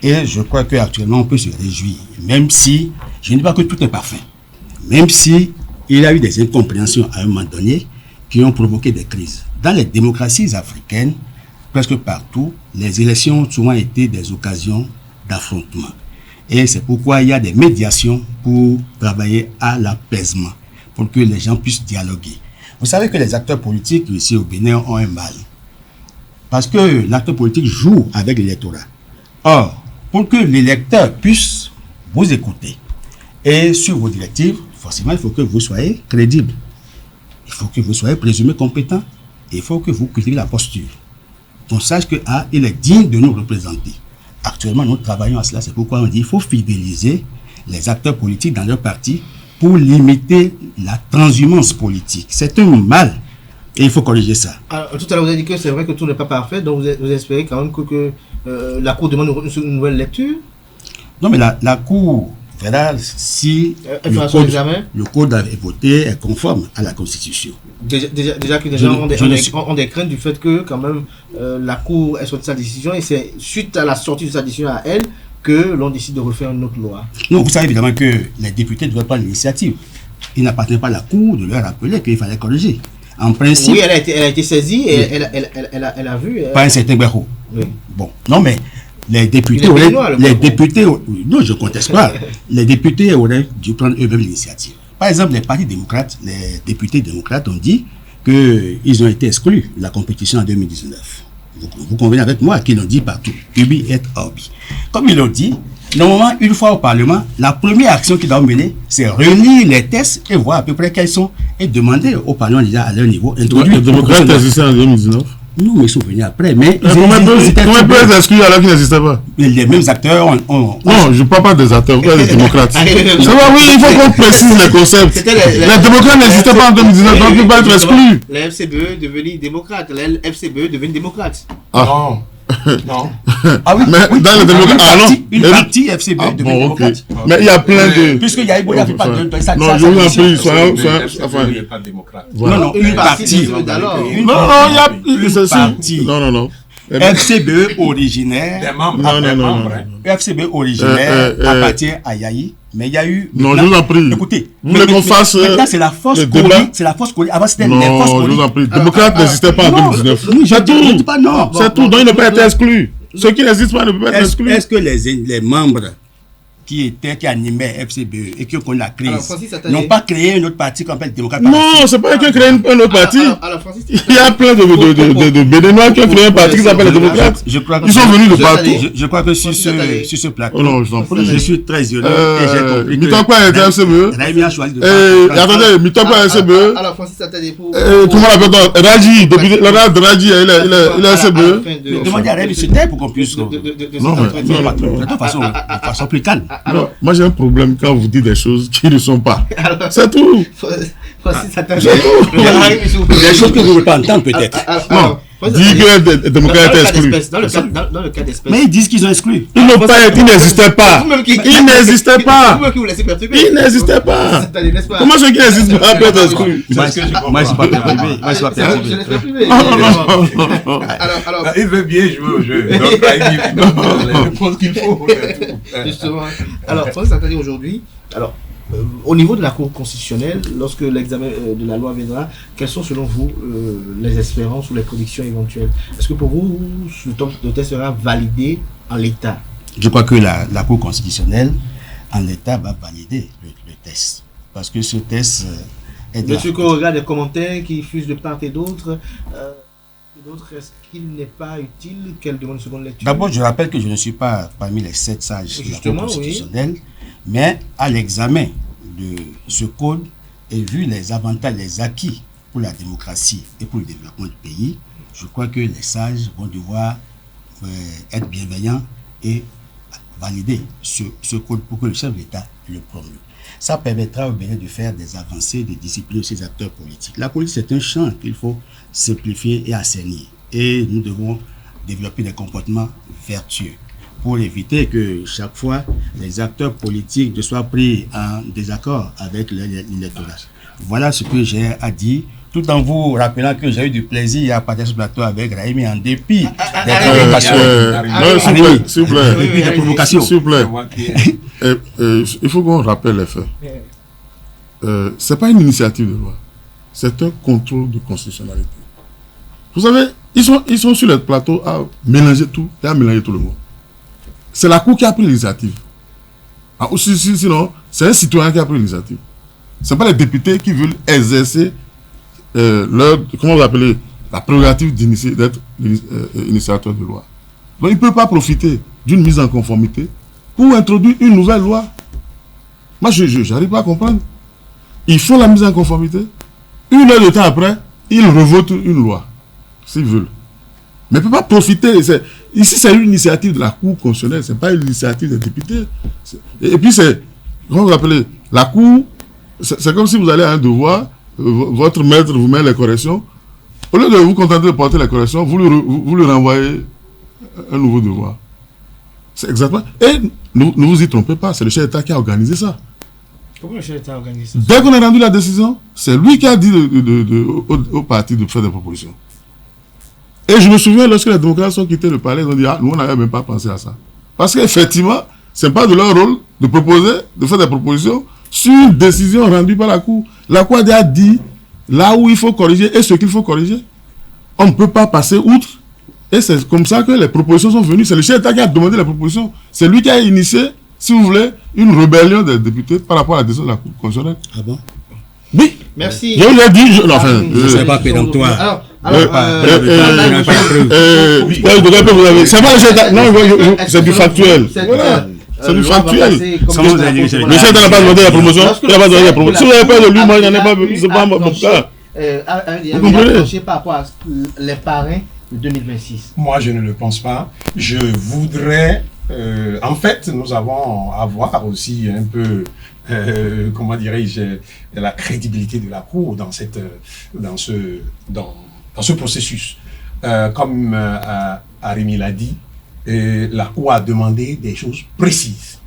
Et je crois qu'actuellement, on peut se réjouir, même si, je ne dis pas que tout est parfait, même si il y a eu des incompréhensions à un moment donné qui ont provoqué des crises. Dans les démocraties africaines, presque partout, les élections ont souvent été des occasions d'affrontement. Et c'est pourquoi il y a des médiations pour travailler à l'apaisement, pour que les gens puissent dialoguer. Vous savez que les acteurs politiques ici au Bénin ont un mal. Parce que l'acteur politique joue avec l'électorat. Or, pour que l'électeur puisse vous écouter et sur vos directives, forcément, il faut que vous soyez crédible. Il faut que vous soyez présumé compétent. Et il faut que vous cultivez la posture. On sache que il est digne de nous représenter. Actuellement, nous travaillons à cela. C'est pourquoi on dit qu'il faut fidéliser les acteurs politiques dans leur parti pour limiter la transhumance politique. C'est un mal et il faut corriger ça. Alors, tout à l'heure, vous avez dit que c'est vrai que tout n'est pas parfait, donc vous espérez quand même que la Cour demande une nouvelle lecture? Non, mais la Cour verra si le code voté est conforme à la Constitution. Déjà que les gens ont des craintes du fait que quand même la Cour ait sorti sa décision et c'est suite à la sortie de sa décision à elle que l'on décide de refaire une autre loi. Non, vous savez évidemment que les députés ne doivent pas l'initiative. Il n'appartient pas à la Cour de leur rappeler qu'il fallait corriger. En principe... Oui, elle a été saisie et elle a vu... Pas un certain Béraud. Oui. Bon, non mais les députés non, je ne conteste pas. Les députés auraient dû prendre eux-mêmes l'initiative. Par exemple, les partis démocrates, les députés démocrates ont dit qu'ils ont été exclus de la compétition en 2019. Vous convenez avec moi qu'ils l'ont dit partout, ubi et orbi. Comme ils l'ont dit, normalement, une fois au Parlement, la première action qu'ils doivent mener, c'est réunir les tests et voir à peu près quels sont, et demander au Parlement déjà à leur niveau. Les démocrates existaient en 2019. Nous me souvenons après, mais... Comment ils peuvent être exclus alors qu'ils n'existaient pas? Les mêmes acteurs ont... Non, je ne parle pas des acteurs, je parle des démocrates. Ça va, oui, il faut qu'on précise les concepts. Les démocrates n'existaient pas en 2019, donc ils ne peuvent pas être exclus. Les FCBE devenus démocrates, les FCBE devenus démocrates. Non. Non. Ah oui, mais dans les démocrates, une partie FCBE devient démocrate. Mais il y a plein de... Puisqu'il y a eu beaucoup de... Non, je vous en prie, soyons... Enfin, il n'y a pas de démocrate. Non, une partie. Non, il y a une partie. Non. FCBE originaire. Des membres. Non. FCBE originaire appartient à Yahi. Mais il y a eu... Non, je vous en prie. Écoutez, vous voulez qu'on fasse... Maintenant, c'est la force Coli. C'est la force Coli. Avant, c'était les forces Coli. Non, je vous en prie. Démocrate n'existait pas en 2019. C'est tout. Je ne dis pas non. C'est tout. Donc, il ne peut pas être exclu. Ceux qui n'existent pas ne peuvent pas être exclus. Est-ce que les membres qui animaient FCBE et qui ont connu la crise n'ont pas créé une autre partie qu'on appelle démocrate? Non, c'est pas eux qui ont créé une autre partie. Il y a plein de Béninois qui ont créé une partie qui s'appelle les démocrates. Ils sont venus de partout. Je crois que sur ce plateau, je suis très heureux et j'ai compris. Mitokpa était FCBE. Raimi a choisi de... Attendez, Mitokpa est FCBE. Alors, Francis, attendez pour... Tout le monde appelle Raji, depuis l'honorable Raji, il est FCBE. Demandez à Raimi se taire pour qu'on puisse... Non, de façon plus calme. Alors, moi j'ai un problème quand vous dites des choses qui ne sont pas. C'est tout. Francis, attendez. Des choses que vous ne pouvez pas entendre peut-être. Non. Dis que les démocrates étaient exclus. Dans le cas d'espèce. Mais ils disent qu'ils ont exclu. Ils n'existaient pas. Ils n'existaient pas. Ils n'existaient pas. Comment ceux qui n'existent pas peuvent être exclus? Moi, je ne suis pas perturbé. Moi, je suis pas perturbé. Alors, il veut bien jouer au jeu. Donc, il réponse qu'il faut. Justement. Alors, Francis, attendez aujourd'hui. Alors, au niveau de la Cour constitutionnelle, lorsque l'examen de la loi viendra, quelles sont selon vous les espérances ou les prédictions éventuelles? Est-ce que pour vous, le test sera validé en l'état? Je crois que la Cour constitutionnelle, en l'état, va valider le test. Parce que ce test est... Monsieur, qu'on regarde les commentaires qui fusent de part et d'autre, est-ce qu'il n'est pas utile qu'elle demande une seconde lecture? D'abord, je rappelle que je ne suis pas parmi les 7 sages de la Cour constitutionnelle, mais à l'examen de ce code et vu les avantages, les acquis pour la démocratie et pour le développement du pays, je crois que les sages vont devoir être bienveillants et valider ce code pour que le chef de l'État le promue. Ça permettra au Bénin de faire des avancées, de discipliner ses acteurs politiques. La politique, c'est un champ qu'il faut simplifier et assainir. Et nous devons développer des comportements vertueux pour éviter que chaque fois les acteurs politiques ne soient pris en désaccord avec l'électorat. Voilà ce que j'ai à dire, tout en vous rappelant que j'ai eu du plaisir à partager ce plateau avec Raimi en dépit des provocations. S'il vous plaît. Des provocations. S'il vous plaît. Il faut qu'on rappelle les faits. Ce n'est pas une initiative de loi, c'est un contrôle de constitutionnalité. Vous savez, ils sont sur le plateau à mélanger tout et à mélanger tout le monde. C'est la Cour qui a pris l'initiative. Sinon, c'est un citoyen qui a pris l'initiative. Ce n'est pas les députés qui veulent exercer comment vous appelez, la prérogative d'être initiateur de loi. Donc, ils ne peuvent pas profiter d'une mise en conformité pour introduire une nouvelle loi. Moi, je n'arrive pas à comprendre. Ils font la mise en conformité. Une heure de temps après, ils revotent une loi, s'ils veulent. Mais ils ne peuvent pas profiter. Ici, c'est une initiative de la Cour constitutionnelle, ce n'est pas une initiative des députés. Et puis, comment vous appelez, la cour, c'est comme si vous allez à un devoir, votre maître vous met les corrections. Au lieu de vous contenter de porter les corrections, vous lui renvoyez un nouveau devoir. C'est exactement. Et ne vous y trompez pas, c'est le chef d'État qui a organisé ça. Comment le chef d'État a organisé ça? Dès qu'on a rendu la décision, c'est lui qui a dit au parti de faire des propositions. Et je me souviens, lorsque les démocrates sont quittés le palais, ils ont dit, nous, on n'avait même pas pensé à ça. Parce qu'effectivement, ce n'est pas de leur rôle de proposer, de faire des propositions sur une décision rendue par la Cour. La Cour a déjà dit là où il faut corriger et ce qu'il faut corriger. On ne peut pas passer outre. Et c'est comme ça que les propositions sont venues. C'est le chef d'État qui a demandé les propositions. C'est lui qui a initié, si vous voulez, une rébellion des députés par rapport à la décision de la Cour constitutionnelle. Ah bon? Oui. Merci. Je vous l'ai dit. Je ne sais pas péremptoire. C'est pas le chef d'État. Non, c'est du factuel. Voilà. C'est du factuel. Le chef d'État n'a pas demandé la promotion. Il n'a pas demandé la promotion. Si vous n'avez pas de lui, moi, il n'en ai pas vu. C'est pas mon cas. Vous comprenez? Par rapport à les parrains de 2026. Moi, je ne le pense pas. Je voudrais... en fait, nous avons à voir aussi un peu, comment dirais-je, la crédibilité de la Cour dans ce processus. Comme Arémi l'a dit, la Cour a demandé des choses précises.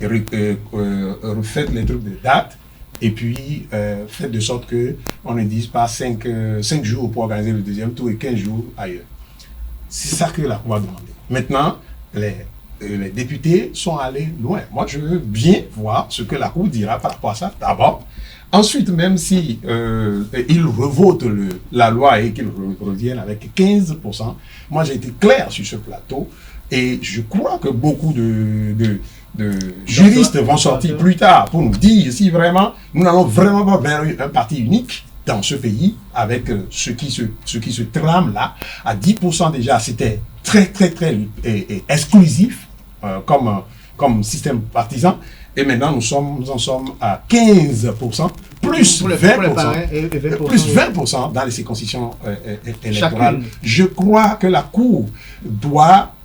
Refaites les trucs de date et puis faites de sorte qu'on ne dise pas 5 jours pour organiser le deuxième tour et 15 jours ailleurs. C'est ça que la Cour a demandé. Maintenant, les députés sont allés loin. Moi, je veux bien voir ce que la Cour dira par rapport à ça d'abord. Ensuite, même si ils revotent la loi et qu'ils reviennent avec 15%, moi j'ai été clair sur ce plateau et je crois que beaucoup de juristes vont sortir plus tard pour nous dire si vraiment nous n'allons vraiment pas vers un parti unique dans ce pays avec ce qui se trame là. À 10% déjà, c'était très exclusif comme système partisan. Et maintenant, nous en sommes à 15%, plus 20% dans les circonscriptions électorales. Je crois que la Cour doit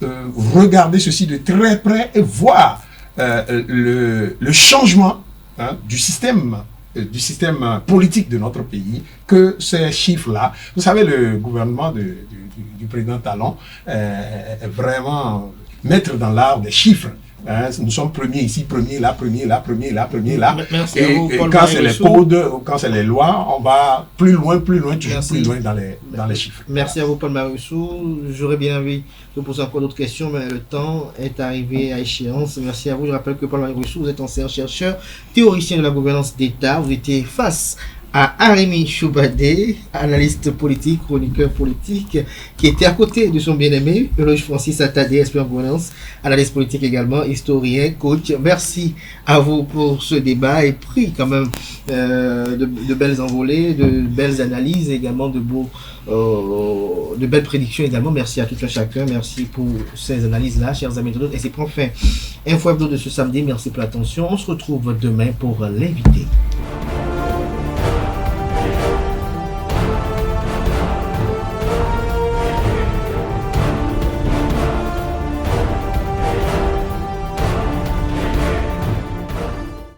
regarder ceci de très près et voir le changement du système politique de notre pays, que ces chiffres-là, vous savez, le gouvernement du président Talon est vraiment maître dans l'art des chiffres. Nous sommes premiers ici, premiers là. Merci et quand c'est les codes, quand c'est les lois, on va plus loin, toujours Merci. plus loin dans les chiffres. Merci à vous, Paul Marissou. J'aurais bien envie de poser encore d'autres questions, mais le temps est arrivé à échéance. Merci à vous. Je rappelle que Paul Marissou, vous êtes ancien chercheur, théoricien de la gouvernance d'État. Vous étiez face à Arémi Choubadé, analyste politique, chroniqueur politique, qui était à côté de son bien-aimé, Eloge Francis Attadé, expert en gouvernance, analyste politique également, historien, coach. Merci à vous pour ce débat et pris quand même de belles envolées, de belles analyses, également de belles prédictions également. Merci à tout un chacun. Merci pour ces analyses-là, chers amis de l'autre. Et c'est pour fin Info Hebdo de ce samedi. Merci pour l'attention. On se retrouve demain pour l'invité.